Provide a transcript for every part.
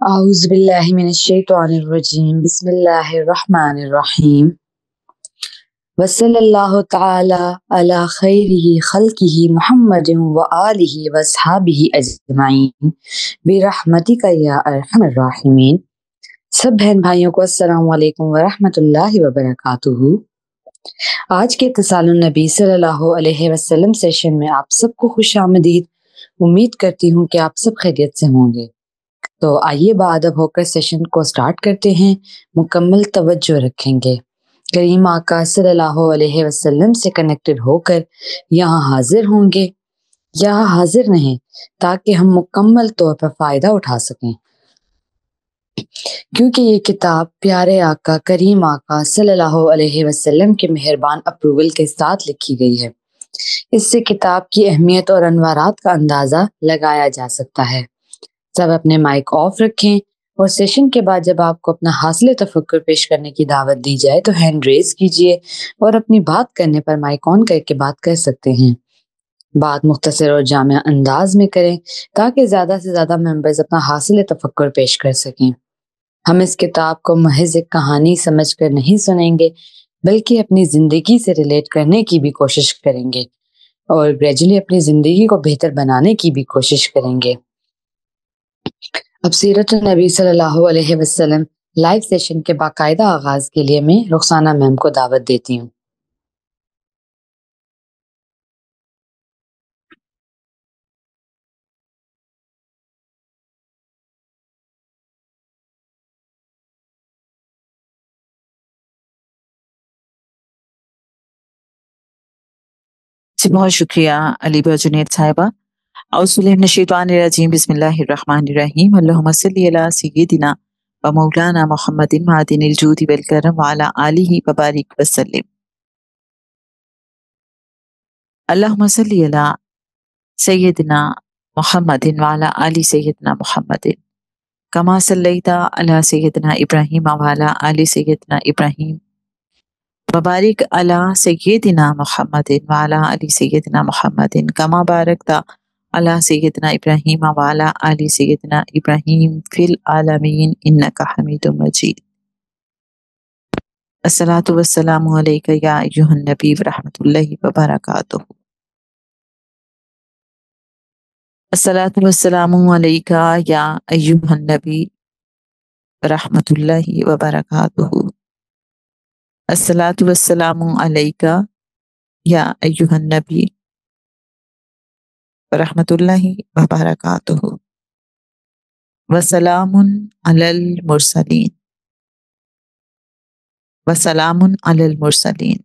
أعوذ بالله من الشيطان الرجيم بسم الله الرحمن الرحيم وصلى الله تعالى على خيره خلقه محمد وآله وأصحابه أجمعين برحمتك يا أرحم الراحمين۔ سب بہن بھائیوں کو السلام علیکم ورحمۃ اللہ وبرکاتہ۔ آج کے اتصال النبی صلی اللہ علیہ وسلم سیشن میں آپ سب کو خوش آمدید۔ امید کرتی ہوں کہ آپ سب خیریت سے ہوں گے۔ تو آئیے باادب ہو کر سیشن کو سٹارٹ کرتے ہیں۔ مکمل توجہ رکھیں گے۔ کریم آقا صلی اللہ علیہ وسلم سے کنیکٹڈ ہو کر یہاں حاضر ہوں گے، یہاں حاضر نہیں تاکہ ہم مکمل طور پر فائدہ اٹھا سکیں، کیونکہ یہ کتاب پیارے آقا کریم آقا صلی اللہ علیہ وسلم کے مہربان اپروول کے ساتھ لکھی گئی ہے۔ اس سے کتاب کی اہمیت اور انوارات کا اندازہ لگایا جا سکتا ہے۔ سب اپنے مائک آف رکھیں اور سیشن کے بعد جب آپ کو اپنا حاصل تفکر پیش کرنے کی دعوت دی جائے تو ہینڈ ریز کیجئے اور اپنی بات کرنے پر مائک آن کر کے بات کر سکتے ہیں۔ بات مختصر اور جامع انداز میں کریں تاکہ زیادہ سے زیادہ ممبرز اپنا حاصل تفکر پیش کر سکیں۔ ہم اس کتاب کو محض ایک کہانی سمجھ کر نہیں سنیں گے بلکہ اپنی زندگی سے ریلیٹ کرنے کی بھی کوشش کریں گے اور گریجولی اپنی زندگی کو بہتر بنانے کی بھی کوشش کریں گے۔ اب سیرت النبی صلی اللہ علیہ وسلم لائیو سیشن کے باقاعدہ آغاز کے لیے میں رخسانہ میم کو دعوت دیتی ہوں۔ جی بہت شکریہ علی جنید صاحبہ۔ اعوذ باللہ من الشیطان الرجیم، بسم اللہ الرحمن الرحیم۔ اللہم صلی علی سیدنا و مولانا محمد معدن الجود والکرم وعلی آلہ وبارک وسلم۔ اللہم صلی علی سیدنا محمد وعلی آل سیدنا محمد کما صلیت علی سیدنا ابراہیم وعلی آل سیدنا ابراہیم وبارک علی سیدنا محمد وعلی آل سیدنا محمد کما بارکت علی سیدنا ابراہیم وعلی آل سیدنا ابراہیم فی العالمین انک حمید مجید۔ الصلاۃ والسلام علیک یا ایھا النبی ورحمۃ اللہ وبرکاتہ۔ الصلاۃ والسلام علیک یا ایھا النبی ورحمۃ اللہ وبرکاتہ۔ الصلاۃ والسلام علیک یا ایھا النبی ورحمۃ اللہ وبرکاتہ۔ وسلام علی المرسلین، وسلام علی المرسلین،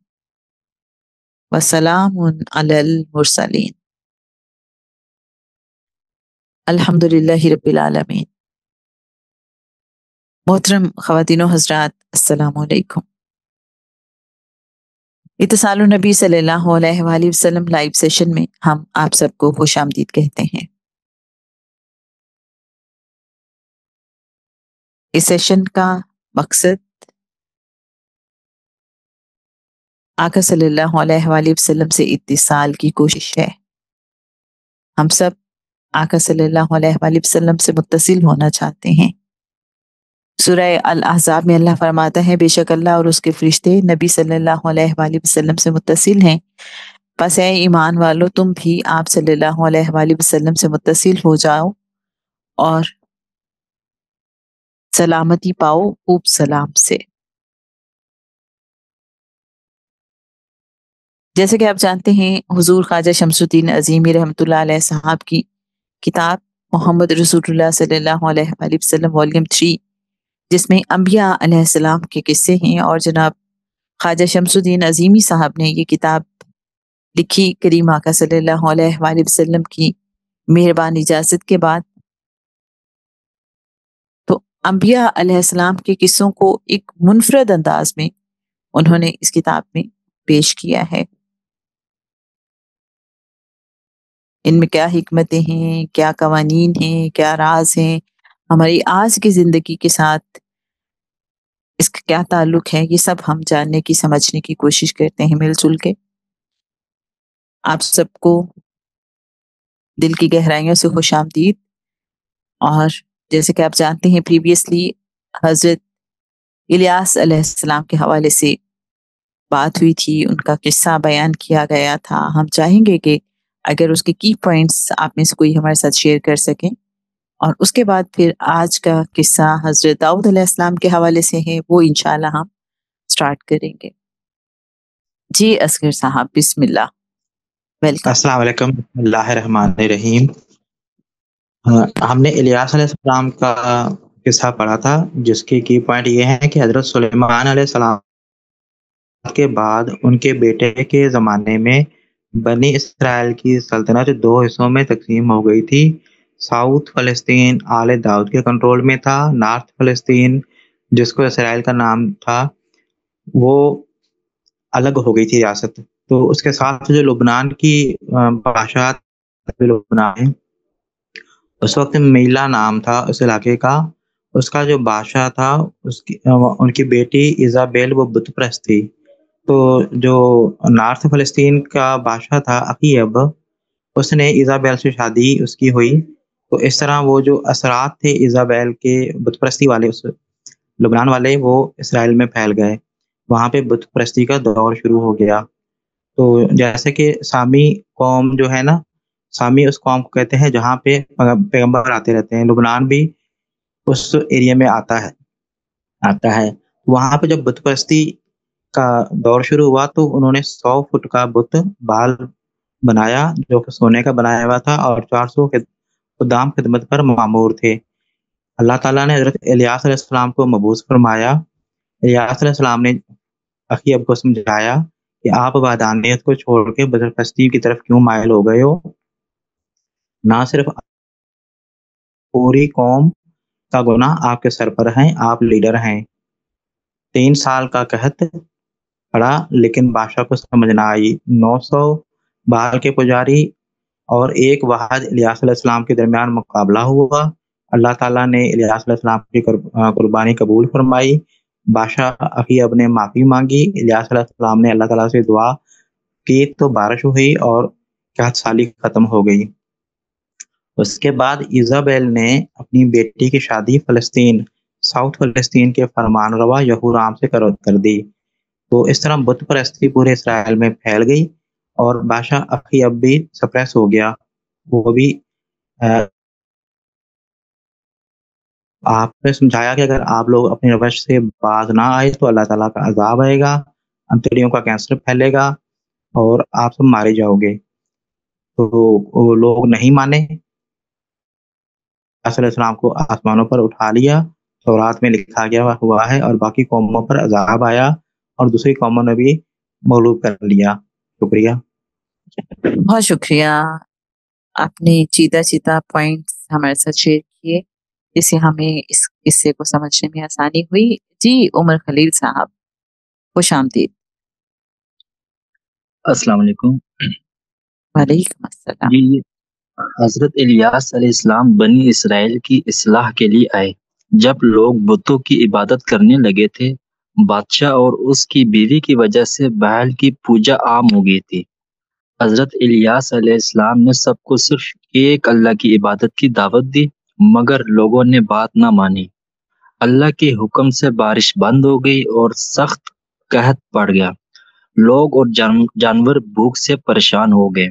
وسلام علی المرسلین، الحمد للہ رب العالمین۔ محترم خواتین و حضرات، السلام علیکم۔ اتصال النبی صلی اللہ علیہ وآلہ وسلم لائیو سیشن میں ہم آپ سب کو خوش آمدید کہتے ہیں۔ اس سیشن کا مقصد آقا صلی اللہ علیہ وآلہ وسلم سے اتصال کی کوشش ہے۔ ہم سب آقا صلی اللہ علیہ وآلہ وسلم سے متصل ہونا چاہتے ہیں۔ سورہ الاحزاب میں اللہ فرماتا ہے، بے شک اللہ اور اس کے فرشتے نبی صلی اللہ علیہ وآلہ وسلم سے متصل ہیں، پس اے ایمان والو تم بھی آپ صلی اللہ علیہ وآلہ وسلم سے متصل ہو جاؤ اور سلامتی پاؤ خوب سلام سے۔ جیسے کہ آپ جانتے ہیں، حضور خواجہ شمس الدین عظیمی رحمۃ اللہ علیہ صاحب کی کتاب محمد رسول اللہ صلی اللہ علیہ وآلہ وسلم والیوم 3، جس میں انبیاء علیہ السلام کے قصے ہیں، اور جناب خواجہ شمس الدین عظیمی صاحب نے یہ کتاب لکھی کریم آقا صلی اللہ علیہ وآلہ وسلم کی مہربان اجازت کے بعد۔ تو انبیاء علیہ السلام کے قصوں کو ایک منفرد انداز میں انہوں نے اس کتاب میں پیش کیا ہے۔ ان میں کیا حکمتیں ہیں، کیا قوانین ہیں، کیا راز ہیں، ہماری آج کی زندگی کے ساتھ اس کا کیا تعلق ہے، یہ سب ہم جاننے کی سمجھنے کی کوشش کرتے ہیں مل جل کے۔ آپ سب کو دل کی گہرائیوں سے خوش آمدید، اور جیسے کہ آپ جانتے ہیں پریویسلی حضرت الیاس علیہ السلام کے حوالے سے بات ہوئی تھی، ان کا قصہ بیان کیا گیا تھا. ہم چاہیں گے کہ اگر اس کے کی پوائنٹس آپ میں سے کوئی ہمارے ساتھ شیئر کر سکیں، اور اس کے بعد پھر آج کا قصہ حضرت داؤد علیہ السلام کے حوالے سے ہے، وہ انشاءاللہ ہم سٹارٹ کریں گے. جی اصغر صاحب، بسم اللہ، ویلکم. السلام علیکم. بسم اللہ الرحمن الرحیم. ہم نے الیاس علیہ السلام کا قصہ پڑھا تھا، جس کی پوائنٹ یہ ہے کہ حضرت سلیمان علیہ السلام کے بعد ان کے بیٹے کے زمانے میں بنی اسرائیل کی سلطنت 2 حصوں میں تقسیم ہو گئی تھی. ساؤتھ فلسطین آل داؤد کے کنٹرول میں تھا. نارتھ فلسطین، جس کو اسرائیل کا نام تھا، وہ الگ ہو گئی تھی ریاست. تو اس کے ساتھ جو لبنان کی بادشاہ لبنان، اس وقت میلا نام تھا اس علاقے کا. اس کا جو بادشاہ تھا، ان کی بیٹی ایزابیل وہ بت پرست تھی. تو جو نارتھ فلسطین کا بادشاہ تھا اخیب، اس نے ایزابیل سے شادی اس کی ہوئی. تو اس طرح وہ جو اثرات تھے ایزابیل کے بت پرستی والے، اس لبنان والے، وہ اسرائیل میں پھیل گئے. وہاں پہ بت پرستی کا دور شروع ہو گیا. تو جیسے کہ سامی قوم جو ہے نا، سامی اس قوم کو کہتے ہیں جہاں پہ پیغمبر آتے رہتے ہیں. لبنان بھی اس ایریا میں آتا ہے. وہاں پہ جب بت پرستی کا دور شروع ہوا تو انہوں نے 100 فٹ کا بت بال بنایا، جو کہ سونے کا بنایا ہوا تھا، اور 400 خدام خدمت پر معمور تھے. اللہ تعالیٰ نے حضرت الیاس علیہ السلام کو مبعوث فرمایا. الیاس علیہ السلام نے اخیب کو سمجھایا کہ آپ وحدانیت کو چھوڑ کے بت پرستی کی طرف کیوں مائل ہو گئے ہو. نہ صرف پوری قوم کا گناہ آپ کے سر پر ہے، آپ لیڈر ہیں. 3 سال کا قحط پڑا، لیکن بادشاہ کو سمجھ نہ آئی. 900 بال کے پجاری اور ایک واحد الیاس علیہ السلام کے درمیان مقابلہ ہوا. اللہ تعالیٰ نے الیاس علیہ السلام کی قربانی قبول فرمائی. بادشاہ اخیب نے معافی مانگی. الیاس علیہ السلام نے اللہ تعالیٰ سے دعا کی تو بارش ہوئی اور قحط سالی ختم ہو گئی. اس کے بعد ایزابیل نے اپنی بیٹی کی شادی فلسطین، ساؤتھ فلسطین کے فرمان روا یہورام سے کر دی. تو اس طرح بت پرستی پورے اسرائیل میں پھیل گئی اور بادشاہ اخیب بھی سپریس ہو گیا. وہ بھی آپ نے سمجھایا کہ اگر آپ لوگ اپنی روش سے باز نہ آئے تو اللہ تعالیٰ کا عذاب آئے گا، انتڑیوں کا کینسر پھیلے گا اور آپ سب مارے جاؤ گے. تو وہ لوگ نہیں مانے. علیہ السلام کو آسمانوں پر اٹھا لیا، تورات میں لکھا گیا ہوا ہے، اور باقی قوموں پر عذاب آیا اور دوسری قوموں نے بھی مغلوب کر لیا. شکریہ. بہت شکریہ، آپ نے چیتا پوائنٹس ہمارے ساتھ شیئر کیے جس سے ہمیں اس قصے کو سمجھنے میں آسانی ہوئی. جی عمر خلیل صاحب، خوش آمدید. السلام علیکم. وعلیکم السلام. جی، حضرت الیاس علیہ السلام بنی اسرائیل کی اصلاح کے لیے آئے. جب لوگ بتوں کی عبادت کرنے لگے تھے، بادشاہ اور اس کی بیوی کی وجہ سے بال کی پوجا عام ہو گئی تھی. حضرت الیاس علیہ السلام نے سب کو صرف ایک اللہ کی عبادت کی دعوت دی، مگر لوگوں نے بات نہ مانی. اللہ کے حکم سے بارش بند ہو گئی اور سخت قحط پڑ گیا. لوگ اور جانور بھوک سے پریشان ہو گئے.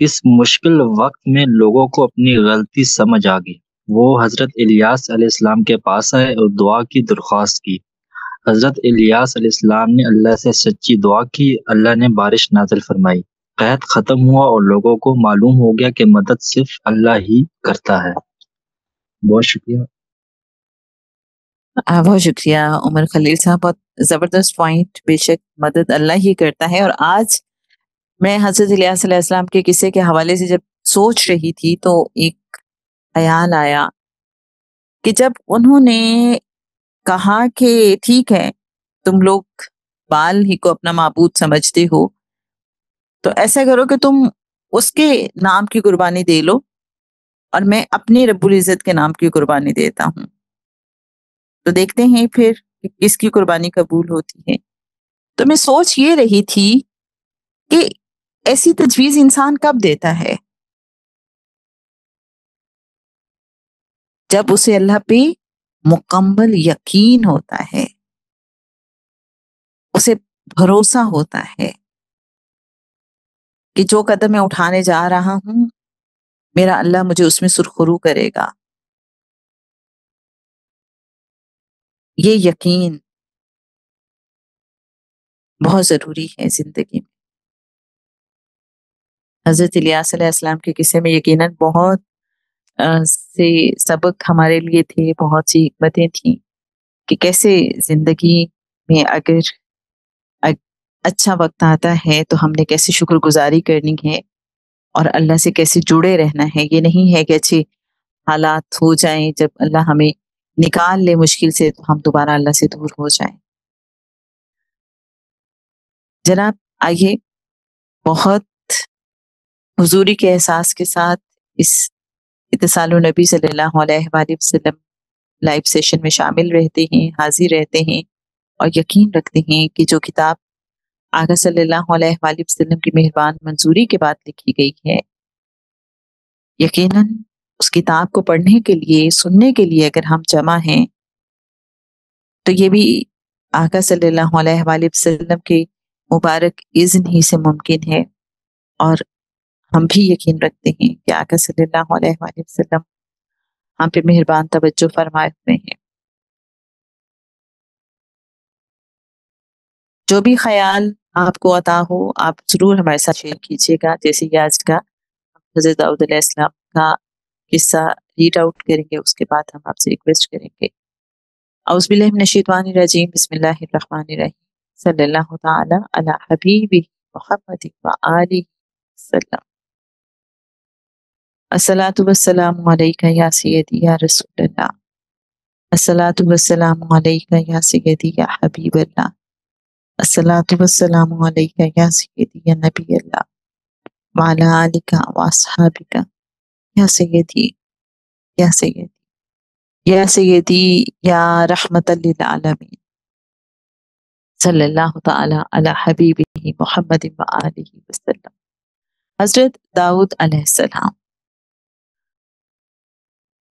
اس مشکل وقت میں لوگوں کو اپنی غلطی سمجھ آ گئی. وہ حضرت الیاس علیہ السلام کے پاس آئے اور دعا کی درخواست کی. حضرت الیاس علیہ السلام نے اللہ سے سچی دعا کی. اللہ نے بارش نازل فرمائی، قحط ختم ہوا اور لوگوں کو معلوم ہو گیا کہ مدد صرف اللہ ہی کرتا ہے. بہت شکریہ. بہت شکریہ عمر خلیل صاحب، بہت زبردست پوائنٹ. بے شک مدد اللہ ہی کرتا ہے. اور آج میں حضرت الیاس علیہ السلام کے قصے کے حوالے سے جب سوچ رہی تھی تو ایک خیال آیا کہ جب انہوں نے کہا کہ ٹھیک ہے تم لوگ بال ہی کو اپنا معبود سمجھتے ہو، تو ایسا کرو کہ تم اس کے نام کی قربانی دے لو اور میں اپنے رب العزت کے نام کی قربانی دیتا ہوں. تو دیکھتے ہیں پھر کس کی قربانی قبول ہوتی ہے. تو میں سوچ یہ رہی تھی کہ ایسی تجویز انسان کب دیتا ہے؟ جب اسے اللہ پہ مکمل یقین ہوتا ہے، اسے بھروسہ ہوتا ہے کہ جو قدم میں اٹھانے جا رہا ہوں میرا اللہ مجھے اس میں سرخرو کرے گا. یہ یقین بہت ضروری ہے زندگی میں. حضرت الیاس علیہ السلام کے قصے میں یقیناً بہت سے سبق ہمارے لیے تھے، بہت سی حکمتیں تھیں کہ کیسے زندگی میں اگر اچھا وقت آتا ہے تو ہم نے کیسے شکر گزاری کرنی ہے اور اللہ سے کیسے جڑے رہنا ہے. یہ نہیں ہے کہ اچھے حالات ہو جائیں، جب اللہ ہمیں نکال لے مشکل سے تو ہم دوبارہ اللہ سے دور ہو جائیں. جناب آئیے بہت حضوری کے احساس کے ساتھ اس اتصال النبی صلی اللہ علیہ وآلہ وسلم لائیو سیشن میں شامل رہتے ہیں، حاضر رہتے ہیں اور یقین رکھتے ہیں کہ جو کتاب آقا صلی اللہ علیہ وآلہ وسلم کی مہربان منظوری کے بعد لکھی گئی ہے، یقیناً اس کتاب کو پڑھنے کے لیے، سننے کے لیے اگر ہم جمع ہیں تو یہ بھی آقا صلی اللہ علیہ وآلہ وسلم کے مبارک اذن ہی سے ممکن ہے. اور ہم بھی یقین رکھتے ہیں کہ آقا صلی اللہ علیہ وآلہ وسلم ہم پہ مہربان توجہ فرمائے ہوئے ہیں. جو بھی خیال آپ کو عطا ہو آپ ضرور ہمارے ساتھ شیئر کیجیے گا. جیسے کہ آج کا حضرت داؤد علیہ السلام کا قصہ ریڈ آؤٹ کریں گے، اس کے بعد ہم آپ سے ریکویسٹ کریں گے. اعوذ باللہ من الشیطان الرجیم، بسم اللہ الرحمن الرحیم. صلی اللہ تعالی علی حبیبہ محمد وآلہ وسلم. الصلاۃ والسلام علیکہ یا سیدی یا رسول اللہ. الصلاۃ والسلام علیکہ یا سیدی یا حبیب اللہ. الصلاۃ والسلام علیکہ یا سیدی یا نبی اللہ وعلی آلک واصحابک یا سیدی یا سیدی یا سیدی یا رحمت للعالمین. صلی اللہ تعالی علی حبیبہ محمد وآلہ وسلم. حضرت داؤد علیہ السلام.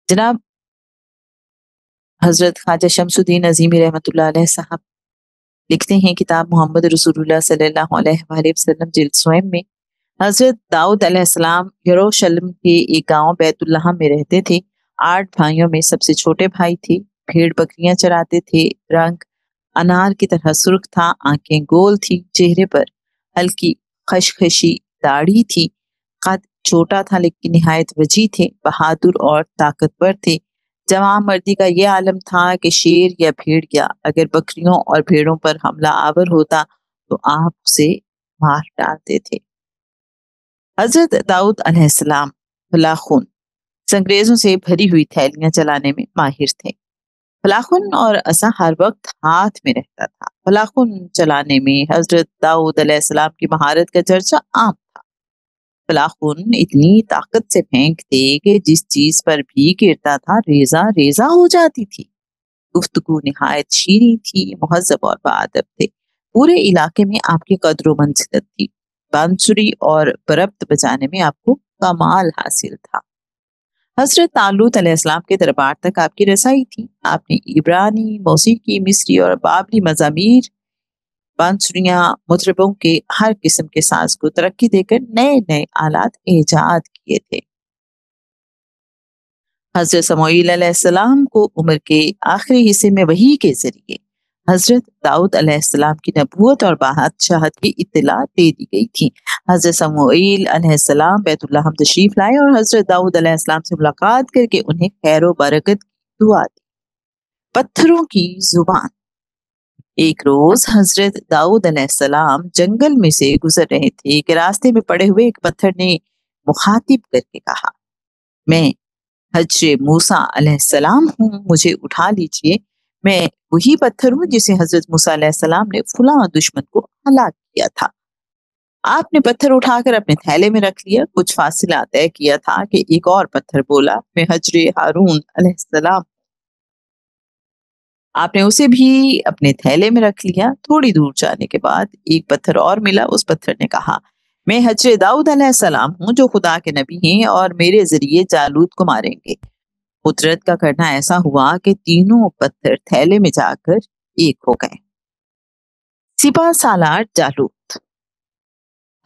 جناب حضرت خواجہ شمس الدین عظیمی رحمۃ اللہ علیہ صاحب لکھتے ہیں کتاب محمد رسول اللہ صلی اللہ علیہ وآلہ وسلم جلد سویم میں، حضرت داؤد علیہ السلام یروشلم کے ایک گاؤں بیت اللہ میں رہتے تھے. 8 بھائیوں میں سب سے چھوٹے بھائی تھے. بھیڑ بکریاں چراتے تھے. رنگ انار کی طرح سرخ تھا. آنکھیں گول تھی. چہرے پر ہلکی خشخشی داڑھی تھی. قد چھوٹا تھا لیکن نہایت وجیح تھے. بہادر اور طاقتور تھے. جوان مردی کا یہ عالم تھا کہ شیر یا بھیڑیا اگر بکریوں اور بھیڑوں پر حملہ آور ہوتا تو آپ اسے مار ڈالتے تھے. حضرت داؤد علیہ السلام فلاخن انگریزوں سے بھری ہوئی تھیلیاں چلانے میں ماہر تھے. فلاخن اور عصا ہر وقت ہاتھ میں رہتا تھا. فلاخن چلانے میں حضرت داؤد علیہ السلام کی مہارت کا چرچا عام تھا. فلاخن اتنی طاقت سے پھینکتے کہ جس چیز پر بھی گرتا تھا ریزہ ریزہ ہو جاتی تھی. گفتگو نہایت شیریں تھی. مہذب اور باادب تھے. پورے علاقے میں آپ کی قدر و منزلت تھی. بانسری اور بربط بجانے میں آپ کو کمال حاصل تھا. حضرت طالوت علیہ السلام کے دربار تک آپ کی رسائی تھی. آپ نے عبرانی، موسیقی، مصری اور بابلی مزامیر، بانسریاں، مطربوں کے ہر قسم کے ساز کو ترقی دے کر نئے نئے آلات ایجاد کیے تھے. حضرت سموئیل علیہ السلام کو عمر کے آخری حصے میں وحی کے ذریعے حضرت داؤد علیہ السلام کی نبوت اور بادشاہت کی اطلاع دے دی گئی تھی. حضرت سموئیل علیہ السلام بیت اللہ تشریف لائے اور حضرت داؤد علیہ السلام سے ملاقات کر کے انہیں خیر و برکت کی دعا دی. پتھروں کی زبان. ایک روز حضرت داؤد علیہ السلام جنگل میں سے گزر رہے تھے کہ راستے میں پڑے ہوئے ایک پتھر نے مخاطب کر کے کہا، میں حضرت موسیٰ علیہ السلام ہوں، مجھے اٹھا لیجئے. میں وہی پتھر ہوں جسے حضرت موسیٰ علیہ السلام نے فلاں دشمن کو ہلاک کیا تھا. آپ نے پتھر اٹھا کر اپنے تھیلے میں رکھ لیا. کچھ فاصلہ طے کیا تھا کہ ایک اور پتھر بولا، میں حضرت ہارون علیہ السلام. آپ نے اسے بھی اپنے تھیلے میں رکھ لیا. تھوڑی دور جانے کے بعد ایک پتھر اور ملا. اس پتھر نے کہا، میں حضرت داؤد علیہ السلام ہوں جو خدا کے نبی ہیں اور میرے ذریعے جالوت کو ماریں گے. قدرت کا کرنا ایسا ہوا کہ تینوں پتھر تھیلے میں جا کر ایک ہو گئے۔ سپہ سالار جالوت۔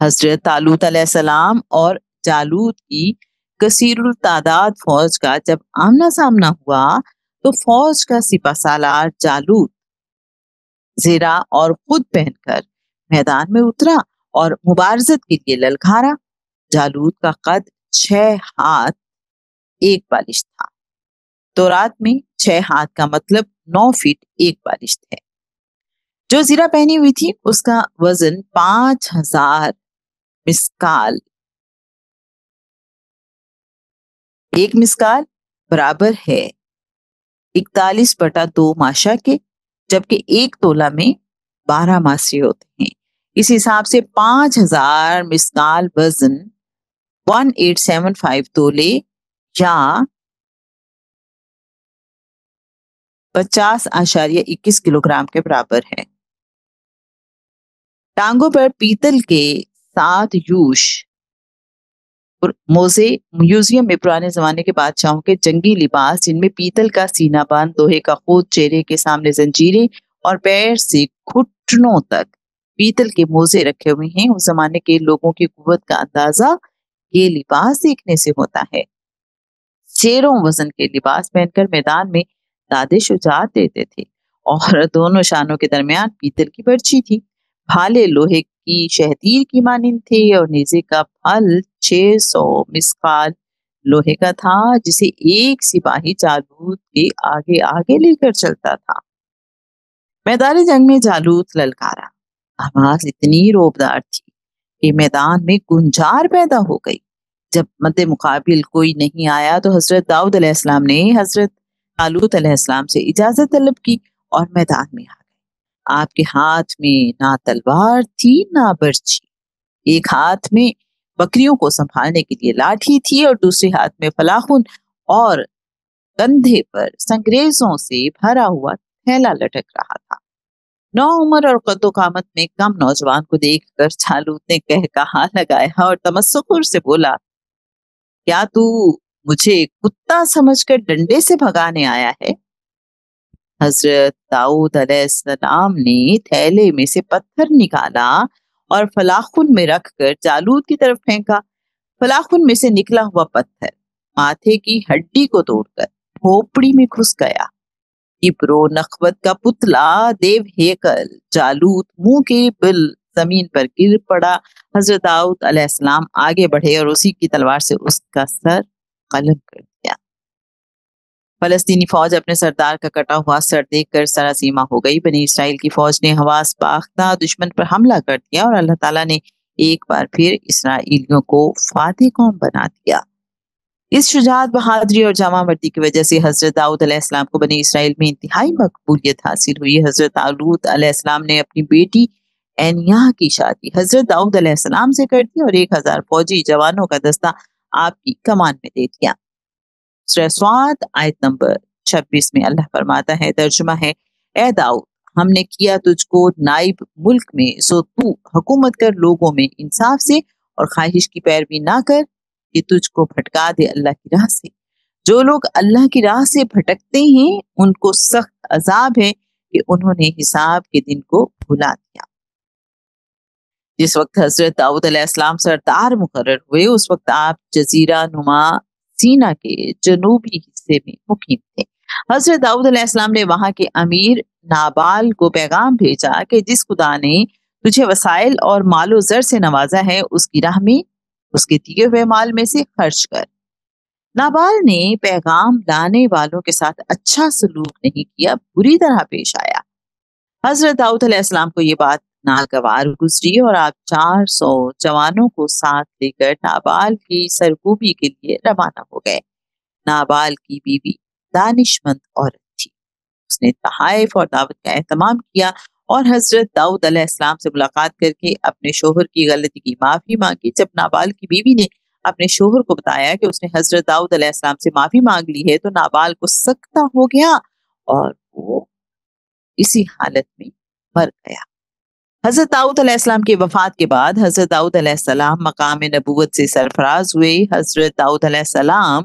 حضرت طالوت علیہ السلام اور جالوت کی کثیر التعداد فوج کا جب آمنا سامنا ہوا تو فوج کا سپہ سالار جالوت زیرہ اور خود پہن کر میدان میں اترا اور مبارزت کے لیے للکارا۔ جالوت کا قد 6 ہاتھ 1 بالشت تھا۔ تورات میں 6 ہاتھ کا مطلب 9 فٹ 1 بالشت ہے۔ جو زیرہ پہنی ہوئی تھی اس کا وزن 5000 مسکال، 1 مسکال برابر ہے 41/2 ماشا کے، جبکہ 1 تولہ میں 12 ماسے ہوتے ہیں۔ اس حساب سے 5000 مسکال وزن 1875 تولے یا 50.21 کلو گرام کے برابر ہے۔ ٹانگوں پر پیتل کے 7 یوش موزے میوزیم میں پرانے زمانے کے بادشاہوں کے جنگی لباس، جن میں پیتل کا سینہ بند، لوہے کا خود، چہرے کے سامنے زنجیریں اور پیر سے گھٹنوں تک پیتل کے موزے رکھے ہوئے ہیں۔ اس زمانے کے لوگوں کی قوت کا اندازہ یہ لباس دیکھنے سے ہوتا ہے۔ شیروں وزن کے لباس پہن کر میدان میں داد شجاعت دیتے تھے، اور دونوں شانوں کے درمیان پیتل کی برچی تھی۔ بھالے لوہے کی شہتیر کی مانند تھے، اور نیزے کا پھل 600 مسقال لوہے کا تھا، جسے ایک سپاہی جالوت کے آگے آگے لے کر چلتا تھا۔ میدان جنگ میں جالوت للکارا۔ آواز اتنی روبدار تھی کہ میدان میں گنجار پیدا ہو گئی۔ جب مد مقابل کوئی نہیں آیا تو حضرت داؤد علیہ السلام نے حضرت طالوت علیہ السلام سے اجازت طلب کی اور میدان میں آ گئے۔ آپ کے ہاتھ میں نہ تلوار تھی نہ برچی، ایک ہاتھ میں بکریوں کو سنبھالنے کے لیے لاٹھی تھی اور دوسرے ہاتھ میں فلاخن، اور کندھے پر سنگریزوں سے بھرا ہوا تھیلا لٹک رہا تھا۔ نو عمر اور قد و قامت میں کم نوجوان کو دیکھ کر جالوت نے کہا لگایا اور تمسخر سے بولا، کیا تو مجھے کتا سمجھ کر ڈنڈے سے بھگانے آیا ہے؟ حضرت داؤد علیہ السلام نے تھیلے میں سے پتھر نکالا اور فلاخن میں رکھ کر جالوت کی طرف پھینکا۔ فلاخن میں سے نکلا ہوا پتھر ماتھے کی ہڈی کو توڑ کر کھوپڑی میں گھس گیا۔ کبرو نخوت کا پتلا دیو ہیکل جالوت منہ کے بل زمین پر گر پڑا۔ حضرت داؤد علیہ السلام آگے بڑھے اور اسی کی تلوار سے اس کا سر قلم کر دیا۔ فلسطینی فوج اپنے سردار کا کٹا ہوا سر دیکھ کر سراسیمہ ہو گئی۔ بنی اسرائیل کی فوج نے حواس باختہ دشمن پر حملہ کر دیا اور اللہ تعالیٰ نے ایک بار پھر اسرائیلیوں کو فاتح قوم بنا دیا۔ اس شجاعت، بہادری اور جامع مردی کی وجہ سے حضرت داؤد علیہ السلام کو بنی اسرائیل میں انتہائی مقبولیت حاصل ہوئی۔ حضرت طالوت علیہ السلام نے اپنی بیٹی اینیہ کی شادی حضرت داؤد علیہ السلام سے کر دی اور 1000 فوجی جوانوں کا دستہ آپ کی کمان میں دے دیا۔ سورہ صاد آیت نمبر 26 میں اللہ فرماتا ہے، ترجمہ ہے، اے داؤد، ہم نے کیا تجھ کو نائب ملک میں، سو تو حکومت کر لوگوں میں انصاف سے، اور خواہش کی پیروی نہ کر کہ تجھ کو بھٹکا دے اللہ کی راہ سے۔ جو لوگ اللہ کی راہ سے بھٹکتے ہیں ان کو سخت عذاب ہے کہ انہوں نے حساب کے دن کو بھلا دیا۔ جس وقت حضرت داؤد علیہ السلام سردار مقرر ہوئے اس وقت آپ جزیرہ نما سینا کے جنوبی حصے میں مقیم تھے۔ حضرت داؤد علیہ السلام نے وہاں کے امیر نابال کو پیغام بھیجا کہ جس خدا نے تجھے وسائل اور مال و زر سے نوازا ہے اس کی راہ میں اس کے دیے ہوئے مال میں سے خرچ کر۔ نابال نے پیغام لانے والوں کے ساتھ اچھا سلوک نہیں کیا، بری طرح پیش آیا۔ حضرت داؤد علیہ السلام کو یہ بات ناگوار گزری اور آپ 400 جوانوں کو ساتھ لے کر نابال کی سرکوبی کے لیے روانہ ہو گئے۔ نابال کی بیوی دانشمند عورت تھی، اس نے تحائف اور دعوت کا اہتمام کیا اور حضرت داؤد علیہ السلام سے ملاقات کر کے اپنے شوہر کی غلطی کی معافی مانگی۔ جب نابال کی بیوی نے اپنے شوہر کو بتایا کہ اس نے حضرت داؤد علیہ السلام سے معافی مانگ لی ہے تو نابال کو سکتہ ہو گیا اور وہ اسی حالت میں مر گیا۔ حضرت داؤد علیہ السلام کی وفات کے بعد حضرت داؤد علیہ السلام مقام نبوت سے سرفراز ہوئے۔ حضرت داؤد علیہ السلام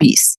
20।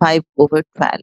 5/12।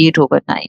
8/9।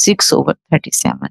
6/37।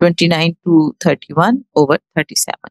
29-31/37।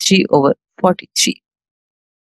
3/43।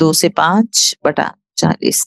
2-5/40।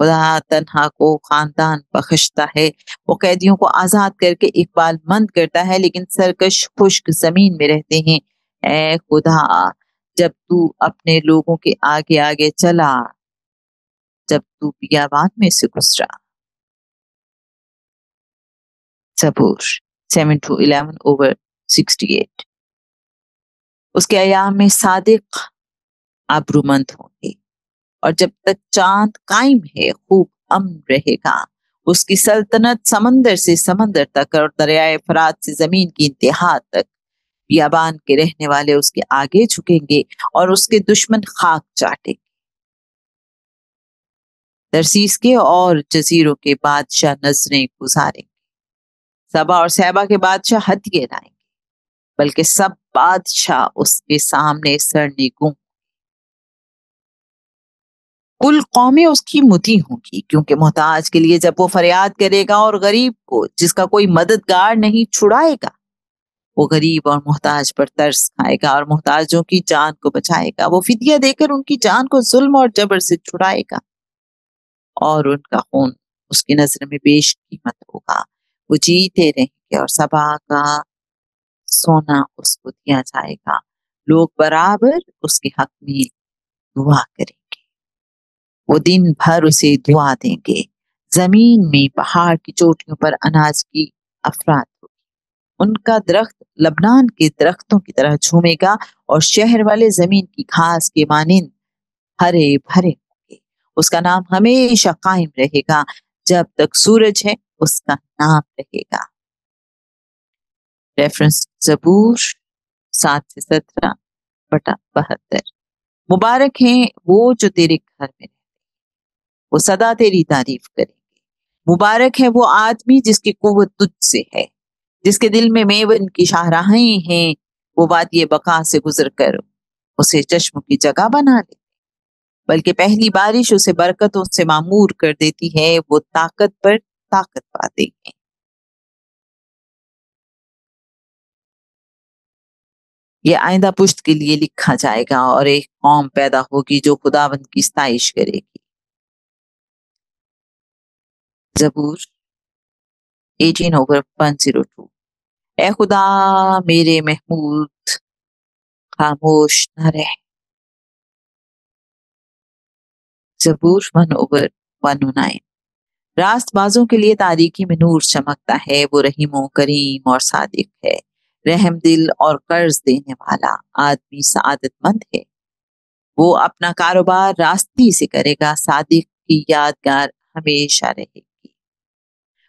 خدا تنہا کو خاندان بخشتا ہے، وہ قیدیوں کو آزاد کر کے اقبال مند کرتا ہے، لیکن سرکش خشک زمین میں رہتے ہیں۔ اے خدا، جب تو اپنے لوگوں کے آگے آگے چلا، جب تو بیابان میں سے گزرا۔ زبور 7-11/68۔ اس کے ایام میں صادق ابرومند ہوں گے، اور جب تک چاند قائم ہے خوب امن رہے گا۔ اس کی سلطنت سمندر سے سمندر تک اور دریائے فرات سے زمین کی انتہا تک۔ بیابان کے رہنے والے اس کے آگے جھکیں گے اور اس کے دشمن خاک چاٹیں گے۔ ترسیس کے اور جزیروں کے بادشاہ نظریں گزاریں گے، سبا اور سیبا کے بادشاہ ہتھیے لائیں گے، بلکہ سب بادشاہ اس کے سامنے سرنگوں۔ کل قومیں اس کی مطیع ہوں گی، کیونکہ محتاج کے لیے جب وہ فریاد کرے گا اور غریب کو جس کا کوئی مددگار نہیں چھڑائے گا، وہ غریب اور محتاج پر ترس کھائے گا اور محتاجوں کی جان کو بچائے گا۔ وہ فدیہ دے کر ان کی جان کو ظلم اور جبر سے چھڑائے گا، اور ان کا خون اس کی نظر میں بیش قیمت ہوگا۔ وہ جیتے رہیں گے اور سبا کا سونا اس کو دیا جائے گا۔ لوگ برابر اس کے حق میں دعا کریں گے، وہ دن بھر اسے دعا دیں گے۔ زمین میں پہاڑ کی چوٹیوں پر اناج کی افراد ہوگی، ان کا درخت لبنان کے درختوں کی طرح جھومے گا، اور شہر والے زمین کی گھاس کے مانند ہرے بھرے ہوں گے۔ اس کا نام ہمیشہ قائم رہے گا، جب تک سورج ہے اس کا نام رہے گا۔ ریفرنس زبور 7-17/72۔ مبارک ہیں وہ جو تیرے گھر میں رہتے ہیں، وہ سدا تیری تعریف کریں گے۔ مبارک ہے وہ آدمی جس کی قوت تجھ سے ہے، جس کے دل میں میون کی شاہراہیں ہیں۔ وہ وادی بقا سے گزر کر اسے چشم کی جگہ بنا لے، بلکہ پہلی بارش اسے برکتوں سے معمور کر دیتی ہے۔ وہ طاقت پر طاقت پاتے ہیں۔ یہ آئندہ پشت کے لیے لکھا جائے گا، اور ایک قوم پیدا ہوگی جو خداوند کی ستائش کرے گی۔ زبور 18/102۔ اے خدا میرے محمود خاموش نہ رہ۔ زبور 1/109۔ راست بازوں کے لیے تاریکی میں نور چمکتا ہے، وہ رحیم و کریم اور صادق ہے، رحم دل اور قرض دینے والا آدمی سعادت مند ہے۔ وہ اپنا کاروبار راستی سے کرے گا، صادق کی یادگار ہمیشہ رہے گی۔